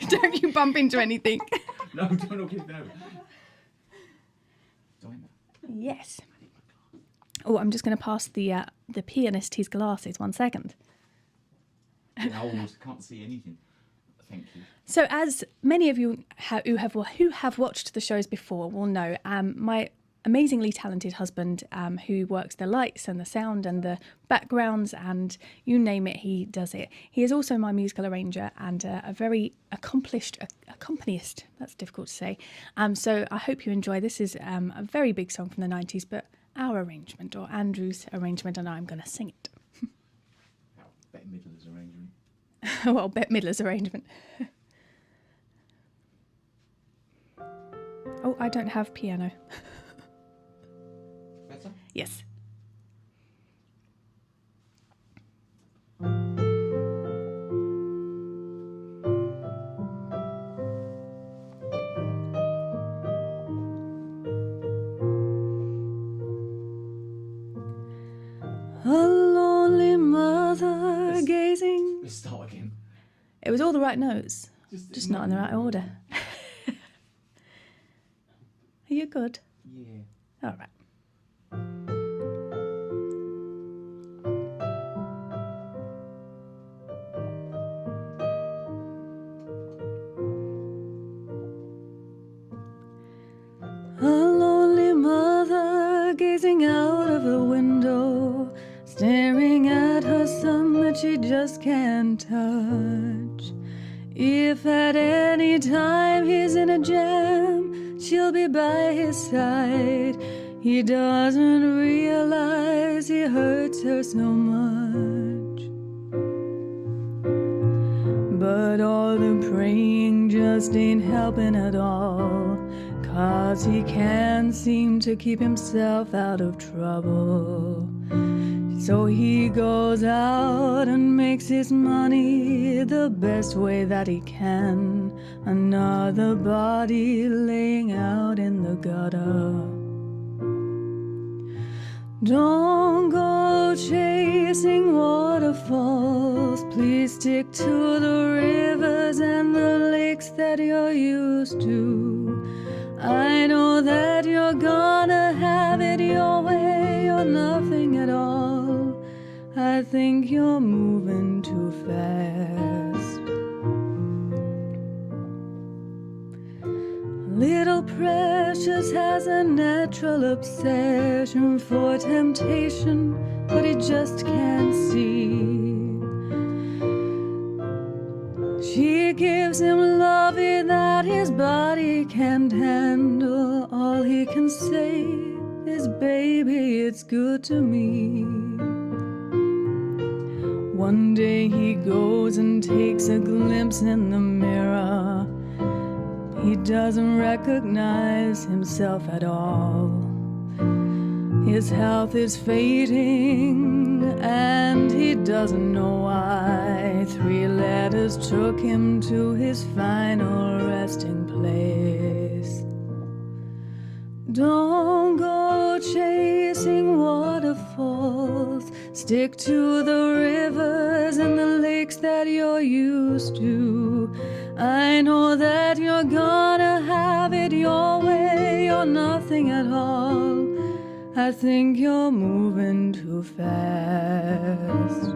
Speaker 2: Don't you bump into anything.
Speaker 3: No, don't give no.
Speaker 2: Yes. Oh, I'm just going to pass the pianist his glasses. 1 second.
Speaker 3: I can't see anything. Thank you.
Speaker 2: So, as many of you who have watched the shows before will know, my amazingly talented husband, who works the lights and the sound and the backgrounds and you name it, he does it. He is also my musical arranger and a very accomplished accompanist. That's difficult to say. So I hope you enjoy. This is a very big song from the 90s, but our arrangement, or Andrew's arrangement, and I'm going to sing it.
Speaker 3: Bette Midler's arrangement.
Speaker 2: Well, Bette Midler's arrangement. Oh, I don't have piano.
Speaker 3: Better?
Speaker 2: Yes. A lonely mother gazing.
Speaker 3: Let's start again.
Speaker 2: It was all the right notes, just not in the right order. Are you good?
Speaker 3: Yeah.
Speaker 2: All right. A lonely mother gazing out of the window, staring at her son that she just can't touch. If at any time he's in a jam, she'll be by his side. He doesn't realize he hurts her so much. But all the praying just ain't helping at all, 'cause he can't seem to keep himself out of trouble. So he goes out and makes his money the best way that he can. Another body laying out in the gutter. Don't go chasing waterfalls. Please stick to the rivers and the lakes that you're used to. I know that you're gonna have it your way or nothing at all. I think you're moving too fast. Little Precious has a natural obsession for temptation, but he just can't see. She gives him love that his body can't handle. All he can say is, baby, it's good to me. One day he goes and takes a glimpse in the mirror. He doesn't recognize himself at all. His health is fading and he doesn't know why. 3 letters took him to his final resting place. Don't go chasing waterfalls. Stick to the rivers and the lakes that you're used to. I know that you're gonna have it your way or nothing at all. I think you're moving too fast.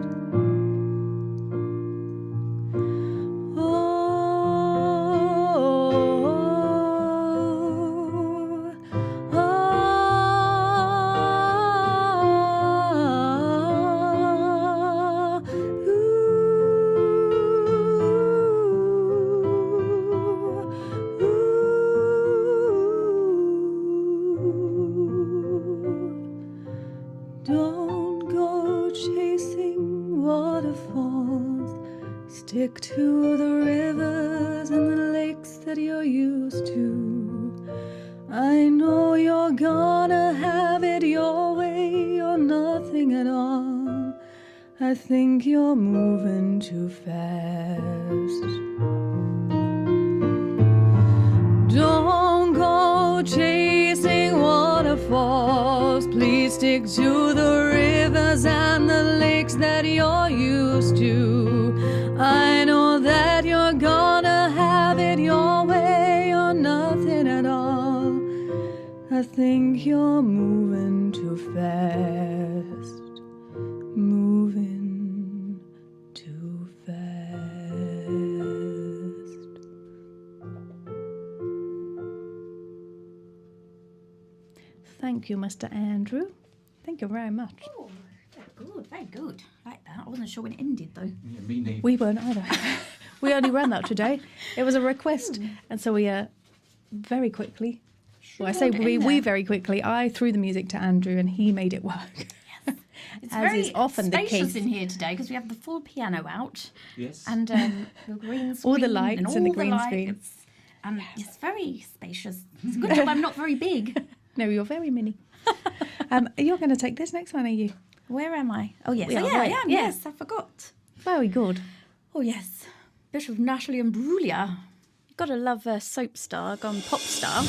Speaker 2: Stick to the rivers and the lakes that you're used to. I know you're gonna have it your way or nothing at all. I think you're moving too fast. Don't go chasing waterfalls. Please stick to the rivers and the lakes that you're used to. I know that you're gonna have it your way or nothing at all. I think you're moving too fast. Moving too fast. Thank you, Mr. Andrew. Thank you very much.
Speaker 4: Oh, very good, very good. Like that. I wasn't sure when it ended though.
Speaker 3: Yeah, me neither.
Speaker 2: We weren't either. We only ran that today. It was a request. And so we very quickly, well, I say we very quickly, I threw the music to Andrew and he made it work.
Speaker 4: Yes. It's
Speaker 2: As
Speaker 4: very
Speaker 2: is often the
Speaker 4: spacious
Speaker 2: case.
Speaker 4: in here today because we have the full piano out.
Speaker 3: Yes.
Speaker 4: And the green screen.
Speaker 2: All the lights and the
Speaker 4: all
Speaker 2: green screen.
Speaker 4: lights. And it's very spacious. It's a good job I'm not very big.
Speaker 2: No, you're very mini. You're going to take this next one, are you?
Speaker 4: Where am I? Oh, yes.
Speaker 2: We
Speaker 4: Oh,
Speaker 2: are,
Speaker 4: yeah, I
Speaker 2: right.
Speaker 4: am.
Speaker 2: Yeah.
Speaker 4: Yes, I forgot.
Speaker 2: Very good.
Speaker 4: Oh, yes. Bit of Natalie Imbruglia. You've got to love Soap Star, gone Pop Star.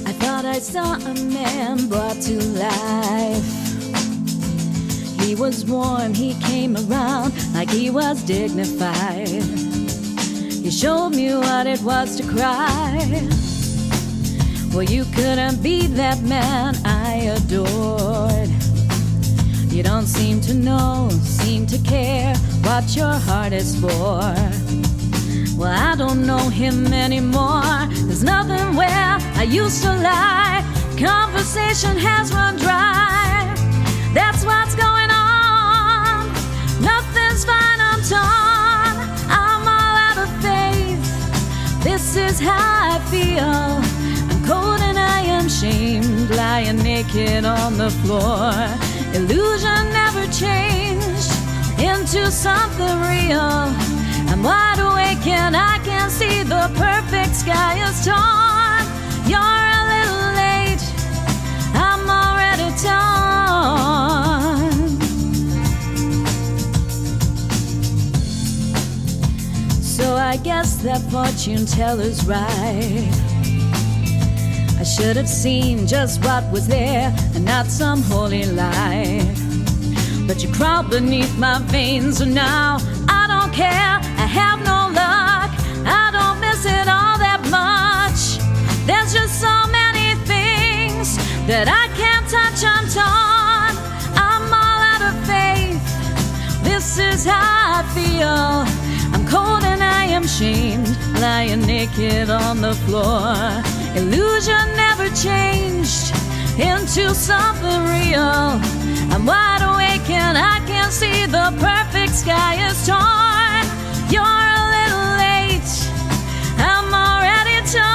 Speaker 1: I thought I saw a man brought to life. He was warm, he came around like he was dignified. He showed me what it was to cry. Well, you couldn't be that man I adored. You don't seem to know, seem to care what your heart is for. Well, I don't know him anymore. There's nothing where I used to lie. Conversation has run dry. That's what's going on. Nothing's fine, I'm torn. I'm all out of faith. This is how I feel. I'm cold and I am shamed, lying naked on the floor. Illusion never changed into something real. I'm wide awake and I can see the perfect sky is torn. You're a little late, I'm already torn. that fortune teller's right. I should have seen just what was there and not some holy lie. But you crawled beneath my veins, so now I don't care. I have no luck, I don't miss it all that much. There's just so many things that I can't touch, I'm torn. I'm all out of faith, this is how I feel. I'm cold and I am shamed, lying naked on the floor. Illusion never changed into something real. I'm wide awake and I can see the perfect sky is torn. You're a little late, I'm already torn.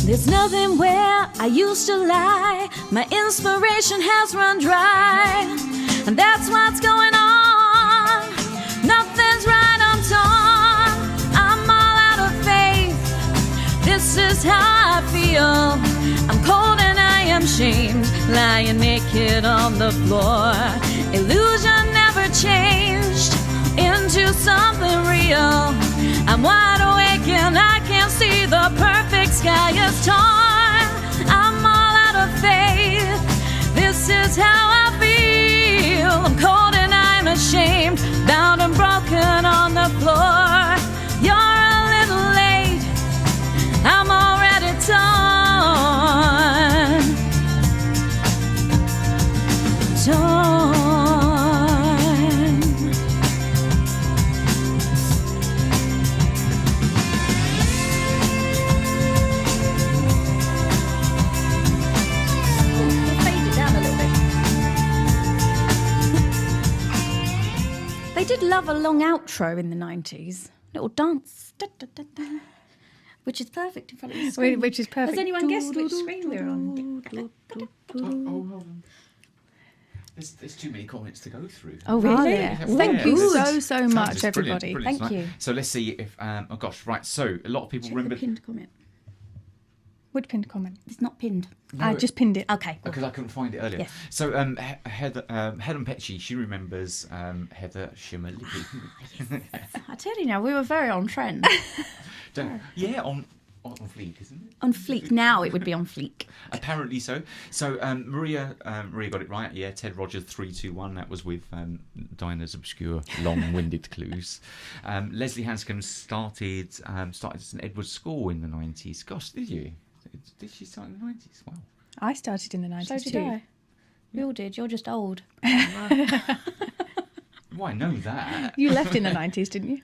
Speaker 1: There's nothing where I used to lie. My inspiration has run dry, and that's what's going on. Nothing's right, I'm torn. I'm all out of faith, this is how I feel. I'm cold and I am shamed, lying naked on the floor. Illusion never changed into something real. I'm wide awake and I can see the perfect sky is torn. I'm all out of faith, this is how I feel. I'm cold and I'm ashamed, bound and broken on the floor. You're a little late, I'm already torn.
Speaker 4: They did love a long outro in the 90s. Little dance. Da, da, da, da, which is perfect in front of the screen.
Speaker 2: Which is perfect.
Speaker 4: Has anyone guessed which screen we were on?
Speaker 3: Oh, hold on. There's too many comments to go through.
Speaker 4: Oh, really?
Speaker 2: Yeah.
Speaker 3: Yeah.
Speaker 2: Thank you
Speaker 3: Yeah.
Speaker 2: so much,
Speaker 3: Brilliant,
Speaker 2: everybody.
Speaker 3: brilliant.
Speaker 4: Thank you.
Speaker 3: So let's see if, oh gosh, right. So a lot of people
Speaker 4: Check
Speaker 3: remember.
Speaker 4: the pinned comment.
Speaker 2: Which pinned comment?
Speaker 4: It's not pinned.
Speaker 2: I just pinned it.
Speaker 4: Okay.
Speaker 3: Because I couldn't find it earlier.
Speaker 4: Yes.
Speaker 3: So Heather, Helen Petchy, she remembers Heather Shimmerly.
Speaker 4: I tell you now, we were very on trend.
Speaker 3: Yeah, on fleek, isn't it?
Speaker 4: On fleek. Now it would be on fleek.
Speaker 3: Apparently so. So Maria got it right. Yeah, Ted Rogers 321. That was with Dinah's obscure, long-winded clues. Leslie Hanscom started at St Edward's School in the 90s. Gosh, did you? Did she start in the 90s? Wow.
Speaker 2: I started in the 90s
Speaker 4: So did
Speaker 2: too.
Speaker 4: I. We all did. You're just old.
Speaker 3: Well, I know that.
Speaker 2: You left in the 90s, didn't you?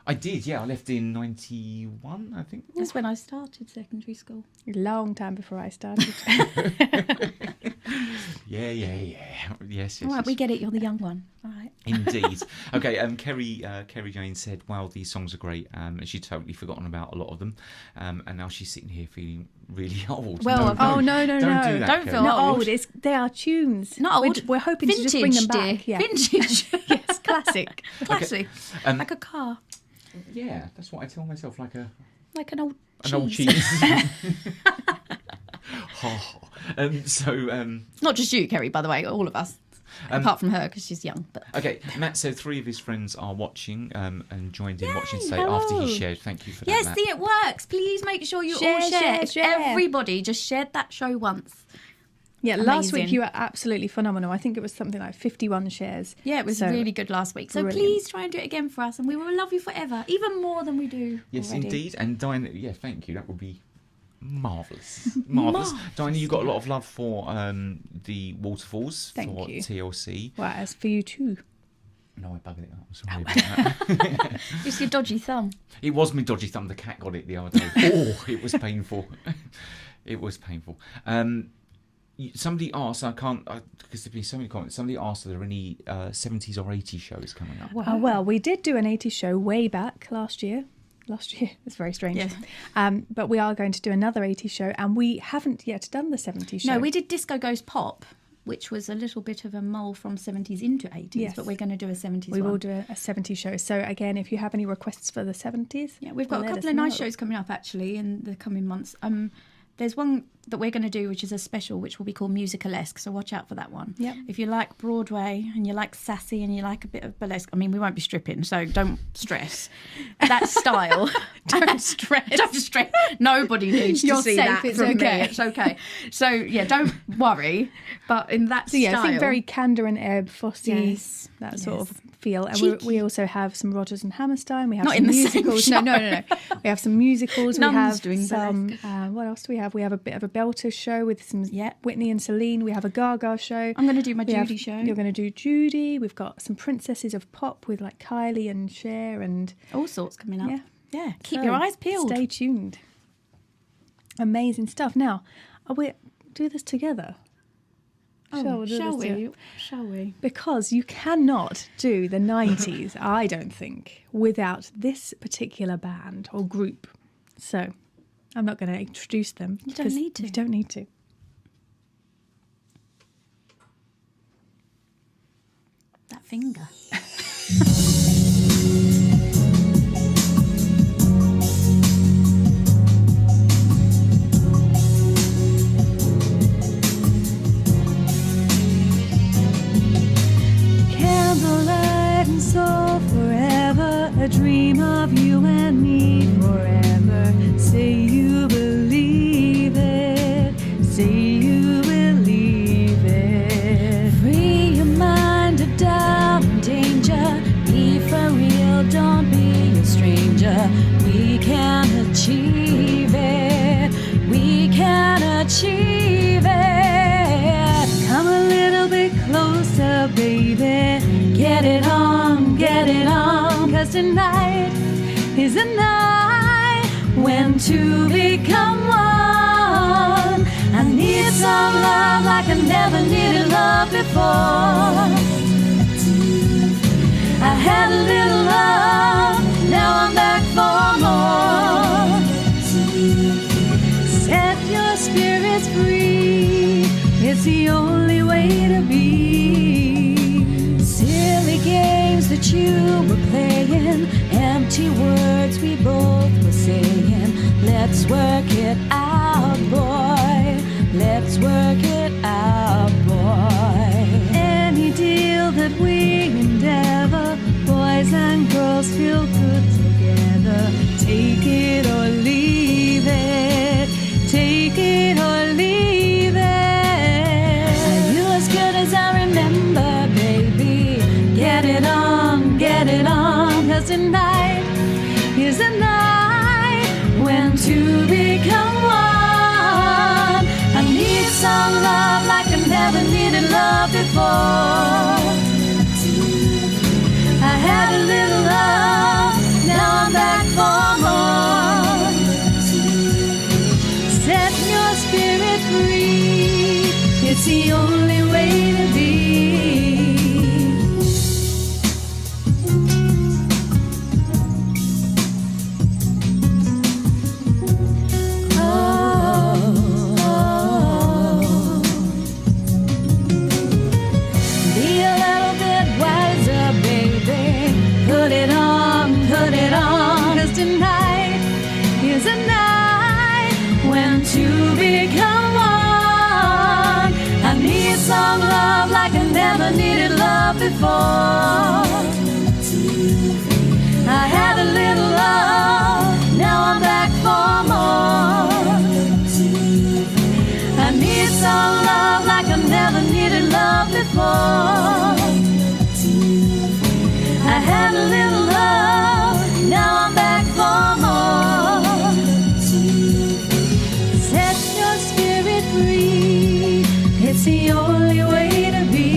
Speaker 3: I did, yeah. I left in 91, I think.
Speaker 4: That's when I started secondary school.
Speaker 2: A long time before I started.
Speaker 3: Yeah. Yes.
Speaker 4: All right,
Speaker 3: yes.
Speaker 4: we get it. You're the young one. All right.
Speaker 3: Indeed. Okay, Kerry Jane said, wow, these songs are great. And she'd totally forgotten about a lot of them. And now she's sitting here feeling really old.
Speaker 4: Well,
Speaker 2: no.
Speaker 3: Don't do that,
Speaker 4: Don't
Speaker 3: Kerry.
Speaker 4: feel
Speaker 2: Not
Speaker 4: old.
Speaker 2: old. They are tunes.
Speaker 4: Not old.
Speaker 2: We're hoping
Speaker 4: Vintage,
Speaker 2: to just bring them
Speaker 4: dear.
Speaker 2: back. Yeah.
Speaker 4: Vintage.
Speaker 2: Yes, classic.
Speaker 4: Classic.
Speaker 3: Um,
Speaker 4: like a car.
Speaker 3: Yeah, that's what I tell myself, like
Speaker 4: Like an old cheese.
Speaker 3: an old cheese.
Speaker 4: Not just you, Kerry, by the way, all of us. Apart from her, because she's young. But
Speaker 3: Okay, Matt said 3 of his friends are watching and joined in watching today
Speaker 4: hello.
Speaker 3: after he shared. Thank you for
Speaker 4: yes,
Speaker 3: that, Matt.
Speaker 4: see, it works. Please make sure you
Speaker 2: Share,
Speaker 4: all share.
Speaker 2: share,
Speaker 4: If
Speaker 2: share.
Speaker 4: everybody just shared that show once.
Speaker 2: Yeah, last week
Speaker 4: Amazing.
Speaker 2: you were absolutely phenomenal. I think it was something like 51 shares.
Speaker 4: Yeah, it was
Speaker 2: So,
Speaker 4: really good last week. So
Speaker 2: brilliant.
Speaker 4: please try and do it again for us, and we will love you forever, even more than we do
Speaker 3: Yes,
Speaker 4: already.
Speaker 3: indeed. And Dinah, yeah, thank you. That would be marvellous. Marvellous. Dinah, you got a lot of love for the Waterfalls
Speaker 2: Thank
Speaker 3: for
Speaker 2: you.
Speaker 3: TLC.
Speaker 2: Well, as for you too.
Speaker 3: No, I buggered it up. Sorry about that.
Speaker 4: It's your dodgy thumb.
Speaker 3: It was my dodgy thumb. The cat got it the other day. Oh, it was painful. It was painful. Somebody asked, I can't, because there've been so many comments, somebody asked, are there any 70s or 80s shows coming up?
Speaker 2: Well, we did do an 80s show way back last year. It's very strange.
Speaker 4: Yeah.
Speaker 2: But we are going to do another 80s show, and we haven't yet done the 70s show.
Speaker 4: No, we did Disco Goes Pop which was a little bit of a mull from 70s into 80s,
Speaker 2: Yes.
Speaker 4: but we're going to do a 70s
Speaker 2: We
Speaker 4: one.
Speaker 2: will do a 70s show. So again, if you have any requests for the 70s,
Speaker 4: Yeah, we've got a
Speaker 2: let
Speaker 4: couple
Speaker 2: us
Speaker 4: of nice
Speaker 2: know.
Speaker 4: shows coming up actually in the coming months. There's one that we're going to do which is a special, which will be called Musicalesque, so watch out for that one.
Speaker 2: Yep.
Speaker 4: If you like Broadway and you like sassy and you like a bit of burlesque, I mean, we won't be stripping, so don't stress. That style.
Speaker 2: Don't stress.
Speaker 4: Don't stress. Nobody needs to
Speaker 2: You're
Speaker 4: see
Speaker 2: safe,
Speaker 4: that
Speaker 2: it's
Speaker 4: from
Speaker 2: okay.
Speaker 4: me. It's okay. So, yeah, don't worry. But in that
Speaker 2: So yeah,
Speaker 4: style...
Speaker 2: I think very Candor and Ebb, Fosse,
Speaker 4: Yes,
Speaker 2: that sort of
Speaker 4: yes.
Speaker 2: feel. And
Speaker 4: Cheeky.
Speaker 2: we also have some Rodgers and Hammerstein. We have
Speaker 4: Not
Speaker 2: some
Speaker 4: in the same
Speaker 2: musicals.
Speaker 4: show.
Speaker 2: No. We have some musicals.
Speaker 4: Nuns
Speaker 2: we have
Speaker 4: doing
Speaker 2: some.
Speaker 4: burlesque.
Speaker 2: What else do we have? We have a bit of a Belter show with some
Speaker 4: Yeah.
Speaker 2: Whitney and Celine. We have a Gaga show.
Speaker 4: I'm going to do my
Speaker 2: We have-
Speaker 4: Judy show.
Speaker 2: You're going to do Judy. We've got some princesses of pop with like Kylie and Cher and
Speaker 4: All sorts coming up.
Speaker 2: yeah.
Speaker 4: Yeah, keep
Speaker 2: So,
Speaker 4: your eyes peeled.
Speaker 2: Stay tuned. Amazing stuff. Now, are we do this together?
Speaker 4: Oh,
Speaker 2: do
Speaker 4: shall
Speaker 2: this together?
Speaker 4: we? Shall we?
Speaker 2: Because you cannot do the 90s, I don't think, without this particular band or group. So I'm not going to introduce them.
Speaker 4: You don't
Speaker 2: because
Speaker 4: need to.
Speaker 2: You don't need to.
Speaker 4: That finger.
Speaker 2: Candlelight and soul forever, a dream of you and me forever. Say you believe it, say you believe it. Free your mind of doubt and danger, be for real, don't be a stranger. We can achieve it, we can achieve it. Come a little bit closer, baby. Get it on, 'cause tonight is a night when two become one. I need some love like I never needed love before. I had a little love, now I'm back for more. Set your spirits free, it's the only way to be. Silly games that you were playing, empty words we both were saying. Let's work it out, boy. Let's work it out, boy. Any deal that we endeavor, boys and girls feel good together. Take it or leave it. Take it or leave it. Are you as good as I remember, baby? Get it on, 'cause tonight is the night when two become one. I need some love like I never needed love before. I had a little love, now I'm back for more. Set your spirit free, it's the only way to be. Be a little bit wiser, baby. Put it on, 'cause tonight is a night when two become one. I need some love like I never needed love before. I had a little love, now I'm back for more. I need some love like I never needed love before. I had a little love, now I'm back for more. Set your spirit free, it's the only way to be.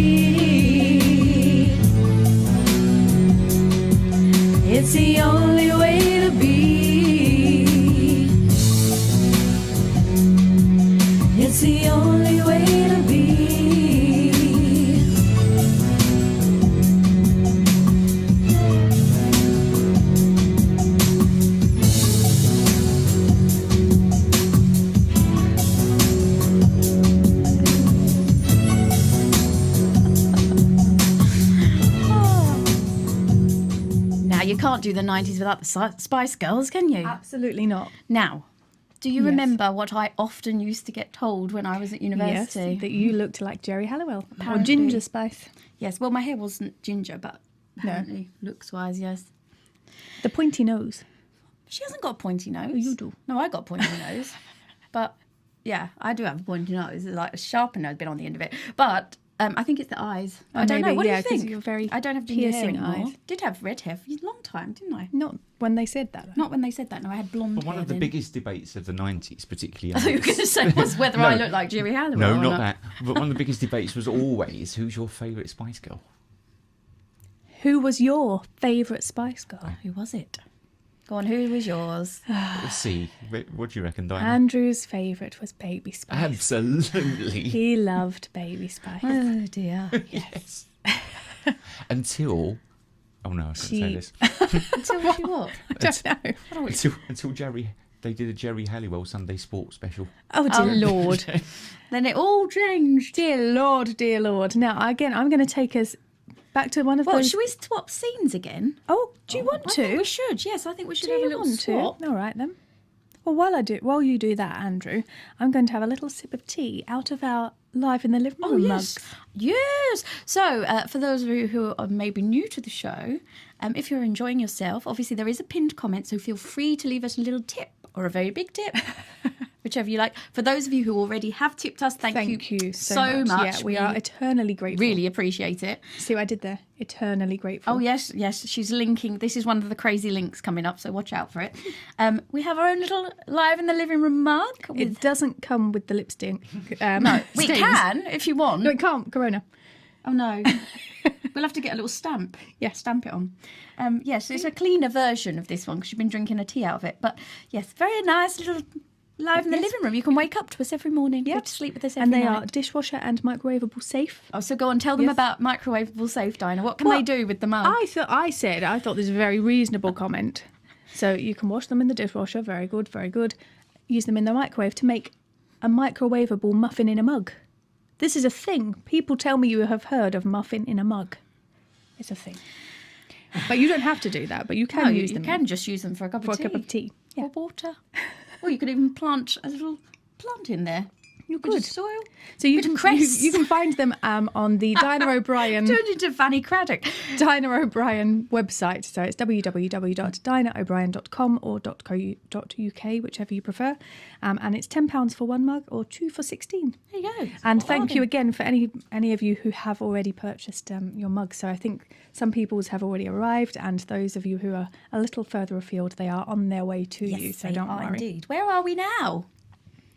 Speaker 2: It's the only way
Speaker 4: can't do the 90s without the Spice Girls, can you?
Speaker 2: Absolutely not.
Speaker 4: Now, do you
Speaker 2: Yes.
Speaker 4: remember what I often used to get told when I was at university?
Speaker 2: Yes, that you looked like Jerry Halliwell. Or
Speaker 4: Apparently.
Speaker 2: Ginger Spice.
Speaker 4: Yes, well, my hair wasn't ginger, but apparently looks-wise, yes.
Speaker 2: The pointy nose.
Speaker 4: She hasn't got a pointy nose.
Speaker 2: You do.
Speaker 4: No, I got a pointy nose. But, yeah, I do have a pointy nose. It's like a sharper nose bit on the end of it. But I think it's the eyes. I don't know.
Speaker 2: maybe,
Speaker 4: What do
Speaker 2: yeah,
Speaker 4: you
Speaker 2: 'cause
Speaker 4: think?
Speaker 2: you're very
Speaker 4: I don't have ginger hair
Speaker 2: piercing
Speaker 4: anymore.
Speaker 2: eyes.
Speaker 4: Did have red hair for a long time, didn't I?
Speaker 2: Not when they said that.
Speaker 4: Not when they said that. No, I had blonde
Speaker 3: But one
Speaker 4: hair
Speaker 3: of the
Speaker 4: then.
Speaker 3: biggest debates of the 90s, particularly...
Speaker 4: I thought you were going to say was whether I look like Jerry Halliwell
Speaker 3: No,
Speaker 4: or
Speaker 3: not that. But one of the biggest debates was always, who's your favourite Spice Girl?
Speaker 2: Who was your favourite Spice Girl?
Speaker 4: Who was it? Go on, who was yours?
Speaker 3: Let's see. What do you reckon, Dinah?
Speaker 2: Andrew's favourite was Baby Spice.
Speaker 3: Absolutely.
Speaker 2: He loved Baby Spice.
Speaker 4: Oh, dear.
Speaker 3: Yes. Until... Oh, no, I can't say this.
Speaker 4: Until she what?
Speaker 2: I don't know.
Speaker 3: Until they did a Jerry Halliwell Sunday Sport special.
Speaker 2: Oh, dear Lord.
Speaker 4: Then it all changed.
Speaker 2: Dear Lord, dear Lord. Now, again, I'm going to take us back to one of
Speaker 4: Well,
Speaker 2: those...
Speaker 4: should we swap scenes again?
Speaker 2: Oh, do you want
Speaker 4: I
Speaker 2: to?
Speaker 4: think we should. Yes, I think we should
Speaker 2: Do
Speaker 4: have a
Speaker 2: you
Speaker 4: little
Speaker 2: want
Speaker 4: swap.
Speaker 2: to? All right, then. Well, while you do that, Andrew, I'm going to have a little sip of tea out of our Live in the Living Room
Speaker 4: Oh, yes.
Speaker 2: mugs.
Speaker 4: Yes. So, for those of you who are maybe new to the show, if you're enjoying yourself, obviously there is a pinned comment, so feel free to leave us a little tip or a very big tip, whichever you like. For those of you who already have tipped us, thank you so much.
Speaker 2: Yeah, we are eternally grateful.
Speaker 4: really appreciate it.
Speaker 2: See what I did there? Eternally grateful.
Speaker 4: Oh, yes, she's linking. This is one of the crazy links coming up, so watch out for it. We have our own little Live in the Living Room mug.
Speaker 2: It doesn't come with the lipstick.
Speaker 4: No, we
Speaker 2: stains.
Speaker 4: can if you want.
Speaker 2: No, it can't. Corona.
Speaker 4: Oh, no. We'll have to get a little stamp.
Speaker 2: Yeah.
Speaker 4: Stamp it on. Yes, it's a cleaner version of this one because you've been drinking a tea out of it. But, yes, very nice little Live in the Living Room. You can wake up to us every morning. Go to sleep with us every
Speaker 2: And they
Speaker 4: night.
Speaker 2: are dishwasher and microwavable safe.
Speaker 4: Oh, so go on, tell them
Speaker 2: Yes.
Speaker 4: about microwavable safe, Dinah. What can they do with the mug?
Speaker 2: I thought this was a very reasonable comment. So you can wash them in the dishwasher. Very good, very good. Use them in the microwave to make a microwavable muffin in a mug. This is a thing. People tell me you have heard of muffin in a mug. It's a thing. But you don't have to do that. But you can
Speaker 4: No,
Speaker 2: use
Speaker 4: you
Speaker 2: them
Speaker 4: can just use them for a cup
Speaker 2: for
Speaker 4: of
Speaker 2: a
Speaker 4: tea.
Speaker 2: cup of tea. Yeah.
Speaker 4: Or water. Or you could even plant a little plant in there.
Speaker 2: You
Speaker 4: Bit of
Speaker 2: could.
Speaker 4: soil.
Speaker 2: So you
Speaker 4: Bit of
Speaker 2: can
Speaker 4: cress.
Speaker 2: you can find them on the Dinah O'Brien
Speaker 4: Turned into Fanny Craddock.
Speaker 2: Dinah O'Brien website. So it's www.dinahO'Brien.com or .co.uk, whichever you prefer. And it's £10 for one mug or 2 for 16.
Speaker 4: There you go.
Speaker 2: And thank you again for any of you who have already purchased your mugs. So I think some people's have already arrived, and those of you who are a little further afield, they are on their way to you. So don't worry.
Speaker 4: Indeed. Where are we now?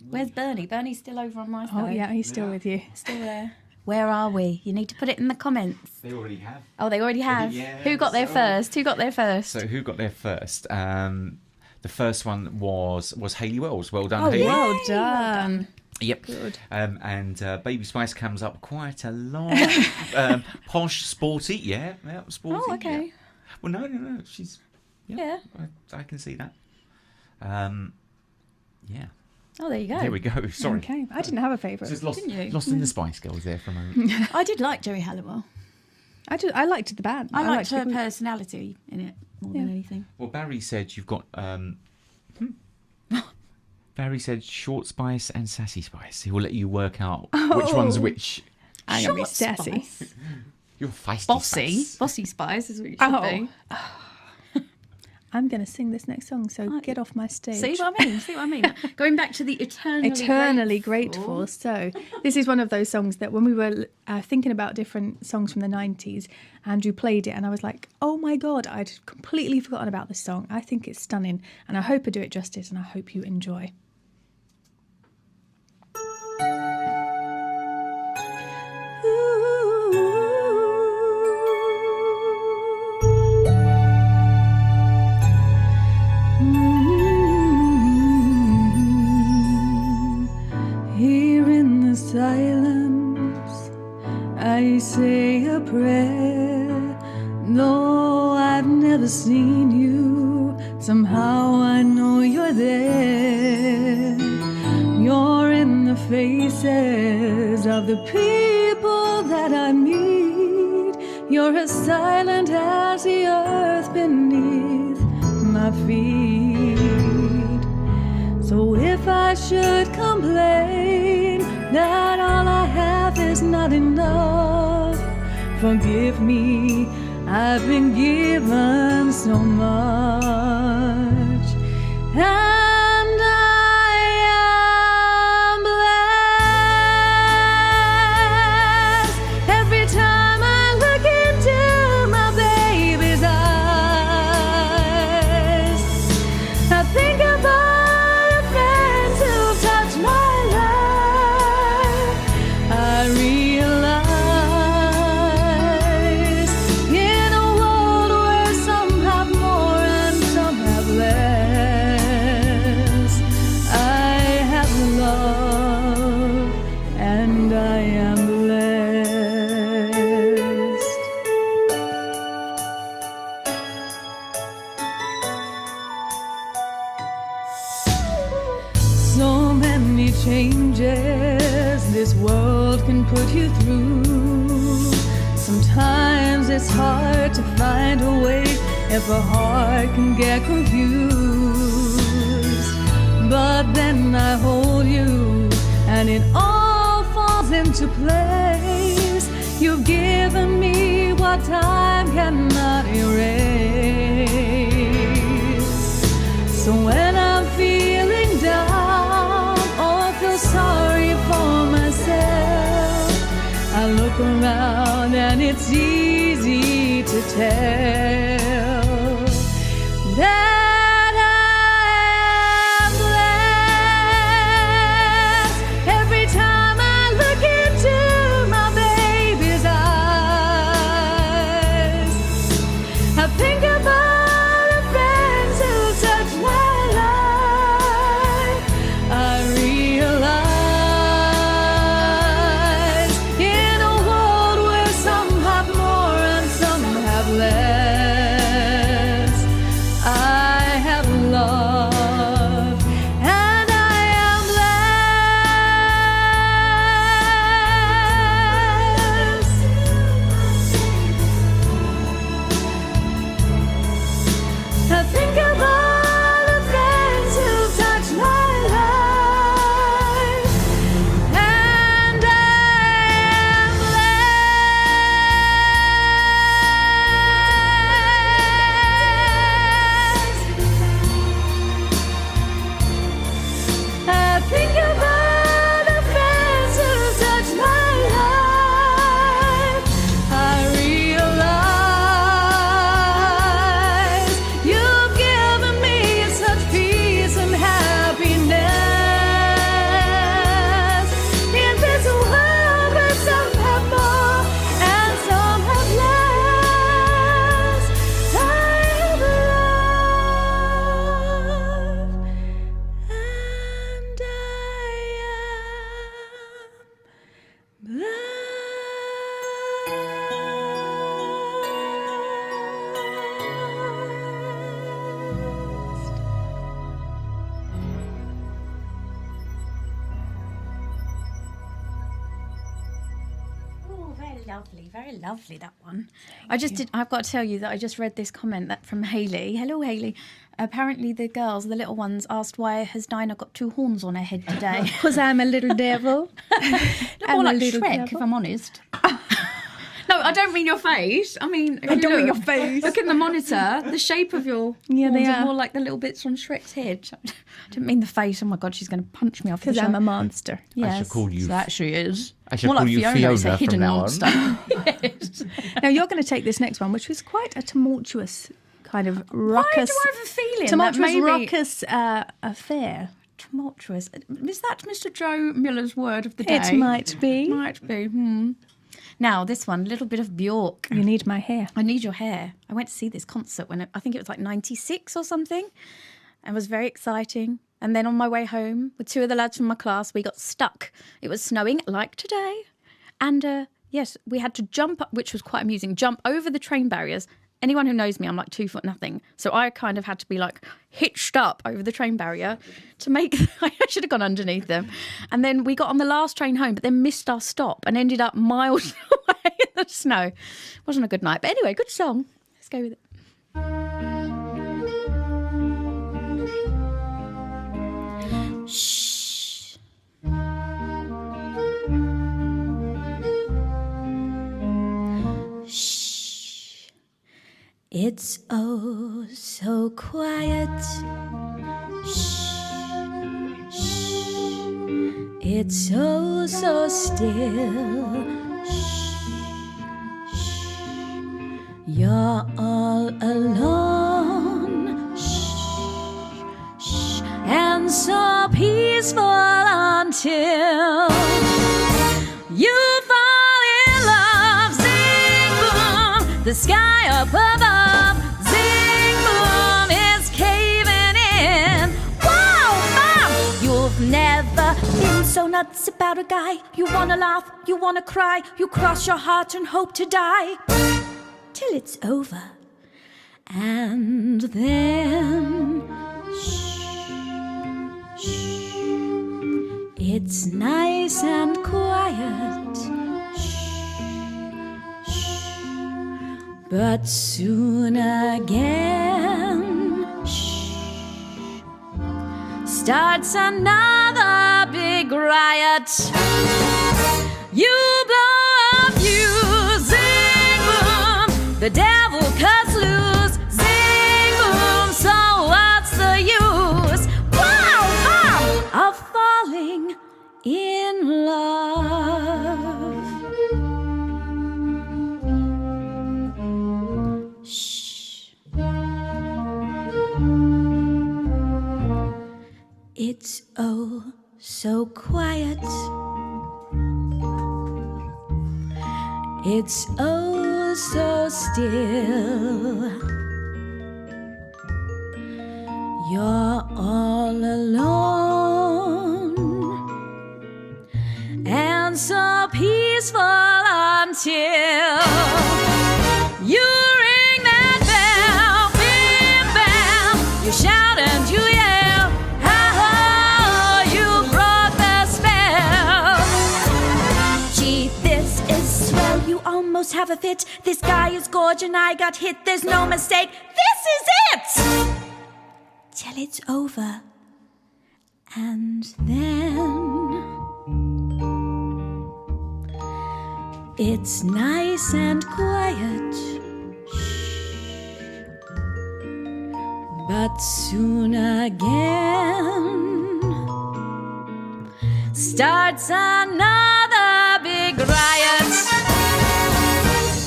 Speaker 4: Where's Bernie? Bernie's still over on my side.
Speaker 2: Oh yeah, he's still with you.
Speaker 4: Still there. Where are we? You need to put it in the comments.
Speaker 3: They already have.
Speaker 4: Oh, they already have.
Speaker 3: Yeah,
Speaker 4: Who got there
Speaker 3: so-
Speaker 4: first? Who got there first?
Speaker 3: So who got there first? The first one was Hayley Wells. Well done,
Speaker 4: Oh,
Speaker 3: Hayley.
Speaker 2: Well
Speaker 4: Yay,
Speaker 2: done.
Speaker 3: Yep.
Speaker 2: Good.
Speaker 3: And Baby Spice comes up quite a lot. Posh, sporty, yeah, sporty.
Speaker 4: Oh, okay.
Speaker 3: Yeah. Well, no, she's.
Speaker 4: Yeah.
Speaker 3: I can see that. Yeah.
Speaker 4: Oh, there you go.
Speaker 3: There we go. Sorry.
Speaker 2: Okay, I didn't have a favourite.
Speaker 3: Just lost,
Speaker 4: Didn't you?
Speaker 3: lost in the Spice Girls there for a moment.
Speaker 4: I did like Jerry Halliwell.
Speaker 2: I liked the band.
Speaker 4: I liked her
Speaker 2: the group.
Speaker 4: personality in it more than anything.
Speaker 3: Well, Barry said you've got. Barry said Short Spice and Sassy Spice. He will let you work out which one's which.
Speaker 2: I'm gonna be
Speaker 4: Short
Speaker 2: sassy.
Speaker 4: Spice.
Speaker 3: You're feisty.
Speaker 4: Bossy.
Speaker 3: Spice.
Speaker 4: Bossy Spice is what you should
Speaker 2: Oh.
Speaker 4: be.
Speaker 2: I'm going to sing this next song, so get off my stage.
Speaker 4: See what I mean? See what I mean? Going back to the
Speaker 2: Eternally grateful. So this is one of those songs that when we were thinking about different songs from the 90s, Andrew played it and I was like, oh my God, I'd completely forgotten about this song. I think it's stunning and I hope I do it justice and I hope you enjoy.
Speaker 1: Here in the silence, I say a prayer. Though I've never seen you, somehow I know you're there. You're in the faces of the people that I meet. You're as silent as the earth beneath.
Speaker 2: my feet. So if I should complain that all I have is not enough, forgive me, I've been given so much. And I am blessed every time I look into my baby's eyes. I think about the friends who've touched my life. I realize in a world where some have more and some have less, I have love and I am blessed. So many changes this world can put you through. Sometimes it's hard to find a way if a heart can get confused. But then I hold you and it all falls into place. You've given me what time cannot erase. So when I'm feeling down or feel sorry for myself, I look around and it's easy to tell that I am blessed every time I look into my baby's eyes. I think about the friends who touched my life. I realize in a world where some have more and some have less, I have love and I am blessed. I think about the friends who've touched my life, and I am blessed. I think about the friends who've touched my life. I realize you've given me such peace and happiness in this world where some have more and some have less. I have love and I am blessed.
Speaker 4: Oh, very lovely that one. I've got to tell you that I just read this comment that from Hayley. Hello, Hayley. Apparently the girls, the little ones, asked why has Dinah got two horns on her head today.
Speaker 2: Because I'm a little devil.
Speaker 4: More like
Speaker 2: little
Speaker 4: Shrek,
Speaker 2: devil.
Speaker 4: if I'm honest. No, I don't mean your face. I mean, if
Speaker 2: I
Speaker 4: you
Speaker 2: don't mean
Speaker 4: look-
Speaker 2: your face.
Speaker 4: Look in the monitor. The shape of your
Speaker 2: Yeah, they
Speaker 4: horns
Speaker 2: are.
Speaker 4: more like the little bits on Shrek's head. I didn't mean the face. Oh my God, she's going to punch me off the
Speaker 2: Because
Speaker 4: show.
Speaker 2: I'm a monster.
Speaker 3: I shall call you.
Speaker 4: So that she is.
Speaker 3: I shall
Speaker 4: More
Speaker 3: call
Speaker 4: like
Speaker 3: you
Speaker 4: Fiona. It's a
Speaker 3: Fiona from
Speaker 4: hidden
Speaker 3: now on.
Speaker 4: monster. Yes.
Speaker 2: Now you're going to take this next one, which was quite a tumultuous kind of
Speaker 4: Why
Speaker 2: ruckus.
Speaker 4: do I have a feeling
Speaker 2: tumultuous
Speaker 4: that maybe
Speaker 2: ruckus affair.
Speaker 4: tumultuous? Is that Mr. Joe Miller's word of the day?
Speaker 2: It might be.
Speaker 4: Might be. Now this one, a little bit of Bjork.
Speaker 2: You need my hair.
Speaker 4: I Need Your Hair. I went to see this concert when I think it was like 96 or something. It was very exciting. And then on my way home with two of the lads from my class, we got stuck. It was snowing like today. And yes, we had to jump up, which was quite amusing, jump over the train barriers. Anyone who knows me, I'm like 2 foot nothing. So I kind of had to be like hitched up over the train barrier to make, I should have gone underneath them. And then we got on the last train home, but then missed our stop and ended up miles away in the snow. Wasn't a good night. But anyway, good song. Let's go with it. Shh. Shh. It's oh so quiet. Shh. Shh. It's oh so still. Shh. Shh. You're all alone. Shh. Shh. And so peaceful until you fall in love. Zing boom, the sky up above. Zing boom, it's caving in. Wow, Mom! You've never been so nuts about a guy. You wanna laugh, you wanna cry, you cross your heart and hope to die till it's over. And then shh, shh, it's nice and quiet. Shh, shh, but soon again shh, starts another big riot. You blow a fuse, zing boom, the devil cuts loose, zing boom, so what's the use? Wow, Mom, of falling in love. Shh. It's oh so quiet. It's oh so still. You're all alone and so peaceful until you ring that bell, bim bam. You shout and you yell, ha ho, you broke the spell. Gee, this is swell, you almost have a fit. This guy is gorgeous and I got hit, there's no mistake. This is it! Till it's over. And then it's nice and quiet. Shh. But soon again starts another big riot.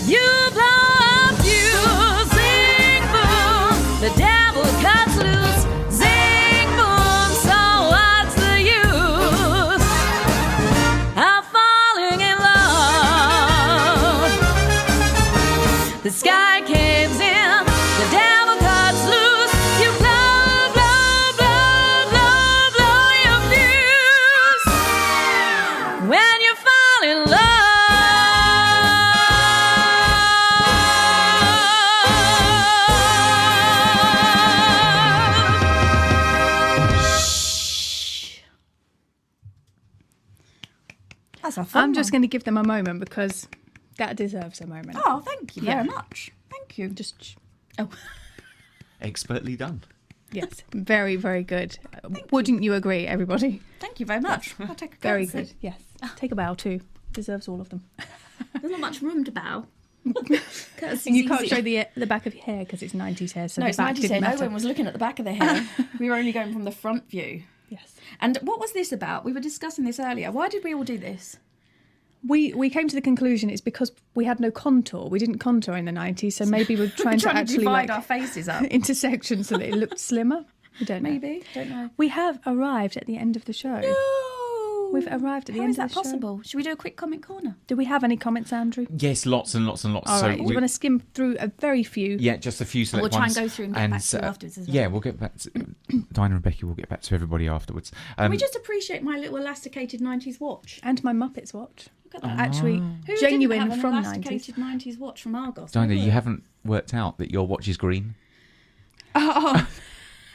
Speaker 4: You blow a fuse, zing boom, the devil cuts loose, zing boom, so what's the use of falling in love? The sky caves in, the devil cuts loose, you blow, blow, blow, blow, blow your fuse when you fall in love.
Speaker 1: That's a fun
Speaker 2: I'm just
Speaker 1: one.
Speaker 2: going to give them a moment because that deserves a moment.
Speaker 1: Oh, thank you very
Speaker 2: Yeah.
Speaker 1: much. Thank you.
Speaker 2: Just
Speaker 1: Oh,
Speaker 3: Expertly done.
Speaker 2: yes, very, very good. Wouldn't you agree, everybody?
Speaker 1: thank you very much. I'll take a
Speaker 2: Very
Speaker 1: curtsy.
Speaker 2: good. Yes, take a bow too. Deserves all of them.
Speaker 4: There's not much room to bow.
Speaker 2: And you can't show the back of your hair because it's 90s hair, so
Speaker 1: No,
Speaker 2: the
Speaker 1: it's
Speaker 2: back
Speaker 1: 90s
Speaker 2: didn't
Speaker 1: hair. No
Speaker 2: matter.
Speaker 1: one was looking at the back of their hair. We were only going from the front view.
Speaker 2: Yes.
Speaker 1: And what was this about? We were discussing this earlier. Why did we all do this?
Speaker 2: We came to the conclusion it's because we had no contour. We didn't contour in the 90s, so maybe we're trying to actually
Speaker 1: divide
Speaker 2: like
Speaker 1: our faces up.
Speaker 2: intersections so that it looked slimmer. I don't know.
Speaker 1: Maybe. Don't know.
Speaker 2: We have arrived at the end of the show.
Speaker 1: No.
Speaker 2: We've arrived at the
Speaker 1: How
Speaker 2: end
Speaker 1: is that
Speaker 2: of the show.
Speaker 1: possible? Should we do a quick comment corner?
Speaker 2: Do we have any comments, Andrew?
Speaker 3: Yes, lots and lots and lots.
Speaker 2: All
Speaker 3: so
Speaker 2: right, you want to skim through a very few.
Speaker 3: yeah, just a few select
Speaker 4: We'll try and
Speaker 3: ones.
Speaker 4: go through and get back to you afterwards as well.
Speaker 3: Yeah, we'll get back to Dinah and Becky. We'll get back to everybody afterwards.
Speaker 1: Can we just appreciate my little elasticated 90s watch?
Speaker 2: And my Muppets watch.
Speaker 1: Look at that.
Speaker 2: Actually,
Speaker 1: Who
Speaker 2: genuine
Speaker 1: didn't have
Speaker 2: from
Speaker 1: an
Speaker 2: 90s.
Speaker 1: elasticated 90s watch from Argos?
Speaker 3: Dinah,
Speaker 1: Who
Speaker 3: you
Speaker 1: would?
Speaker 3: haven't worked out that your watch is green.
Speaker 2: Oh,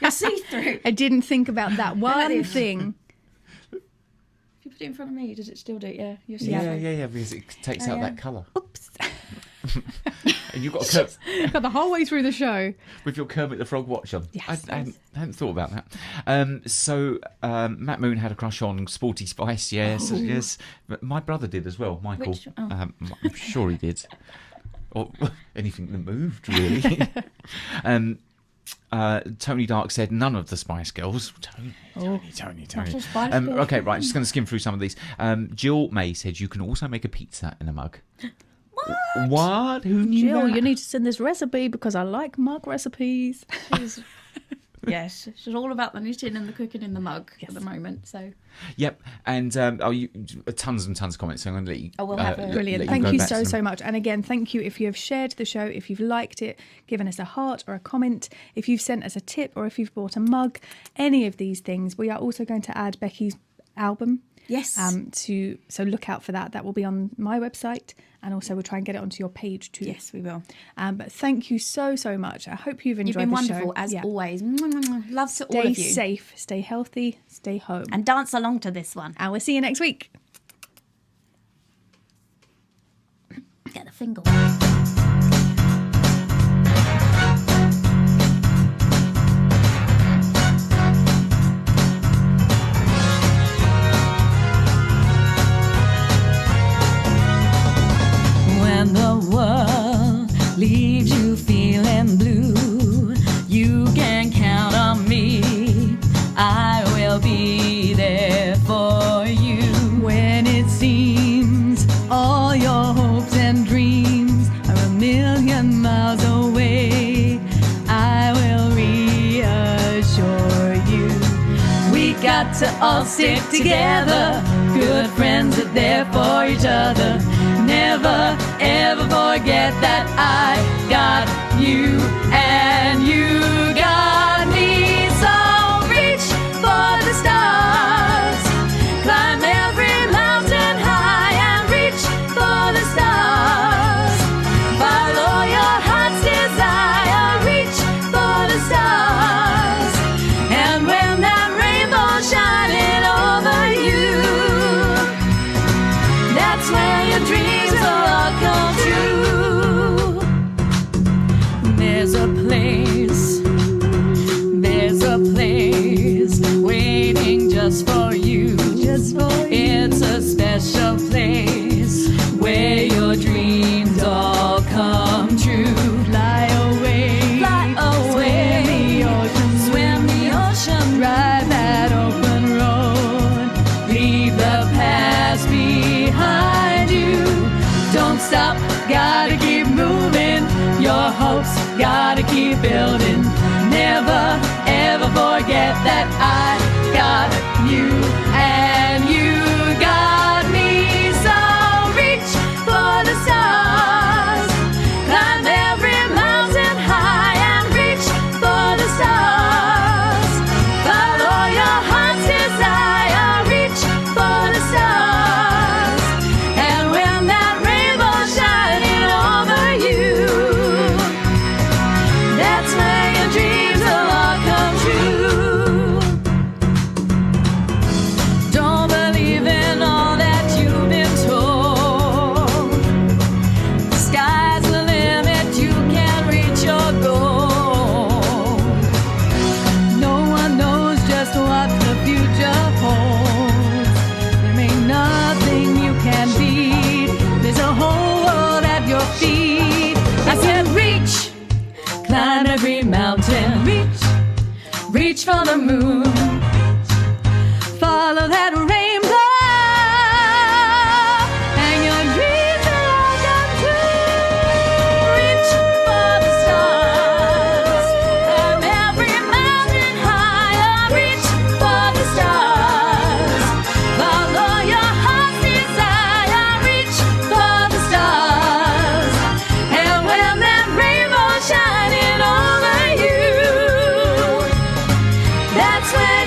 Speaker 1: You're see-through.
Speaker 2: I didn't think about that one
Speaker 1: this.
Speaker 2: thing.
Speaker 1: If you put it in front of me, does it still do it? Yeah, you're
Speaker 3: Yeah,
Speaker 1: see-through.
Speaker 3: yeah, because it takes
Speaker 1: Oh,
Speaker 3: out
Speaker 1: yeah.
Speaker 3: that colour.
Speaker 2: Oops.
Speaker 3: And you've got
Speaker 2: Got the whole way through the show.
Speaker 3: with your Kermit the Frog watch on.
Speaker 2: Yes.
Speaker 3: I hadn't thought about that. Matt Moon had a crush on Sporty Spice. Yes, yes. But my brother did as well, Michael. I'm sure he did. Or anything that moved, really. Tony Dark said none of the Spice Girls. Tony. Okay, right. Just going to skim through some of these. Jill May said you can also make a pizza in a mug. What? Who knew
Speaker 2: Jill,
Speaker 3: that?
Speaker 2: you need to send this recipe because I like mug recipes.
Speaker 4: Yes, she's all about the knitting and the cooking in the mug at the moment. So,
Speaker 3: Yep, and tons and tons of comments. So I'm going to let you.
Speaker 4: Oh, we'll have a
Speaker 2: Brilliant.
Speaker 3: let
Speaker 2: Thank
Speaker 3: go
Speaker 2: you
Speaker 3: back to
Speaker 2: so
Speaker 3: them.
Speaker 2: much. And again, thank you if you have shared the show, if you've liked it, given us a heart or a comment, if you've sent us a tip or if you've bought a mug, any of these things. We are also going to add Becky's album.
Speaker 4: yes.
Speaker 2: So look out for that. That will be on my website, and also we'll try and get it onto your page too.
Speaker 4: Yes, we will.
Speaker 2: But thank you so much. I hope you've
Speaker 4: You've
Speaker 2: enjoyed
Speaker 4: been
Speaker 2: the
Speaker 4: wonderful,
Speaker 2: show.
Speaker 4: as
Speaker 2: Yeah.
Speaker 4: always. Loves to all
Speaker 2: Stay
Speaker 4: of you.
Speaker 2: safe, stay healthy, stay home.
Speaker 4: And dance along to this one.
Speaker 2: And we'll see you next week.
Speaker 4: Get the finger.
Speaker 1: When the world leaves you feeling blue, you can count on me. I will be there for you. When it seems all your hopes and dreams are a million miles away, I will reassure you. We got to all stick together. Good friends are there for each other. Never ever forget that I got you and you got me. So reach for the stars, climb every mountain high and reach for the stars. Follow your heart's desire, reach for the stars. And when that rainbow's shining over you, that's when your dreams will all come true. There's a place waiting just for you. It's a special place where your dreams all come true. Fly away, swim the ocean, ride that open road. Leave the past behind you. Don't stop, gotta keep moving. Your hopes gotta keep building. Never ever forget that I got you and you got me. So reach for the stars, climb every mountain high and reach for the stars. Follow your heart's desire, reach for the stars. And when that rainbow's shining over you, that's when your dreams will all come true. Don't believe in all that you've been told. The sky's the limit, you can reach your goal. No one knows just what the future holds. There ain't nothing you can beat. There's a whole world at your feet. I said reach, climb every mountain, reach for the moon, follow that rainbow, and your dreams will all come true. Reach for the stars, climb every mountain higher, reach for the stars. Follow your heart's desire, reach for the stars. And when that rainbow's shining over you, that's when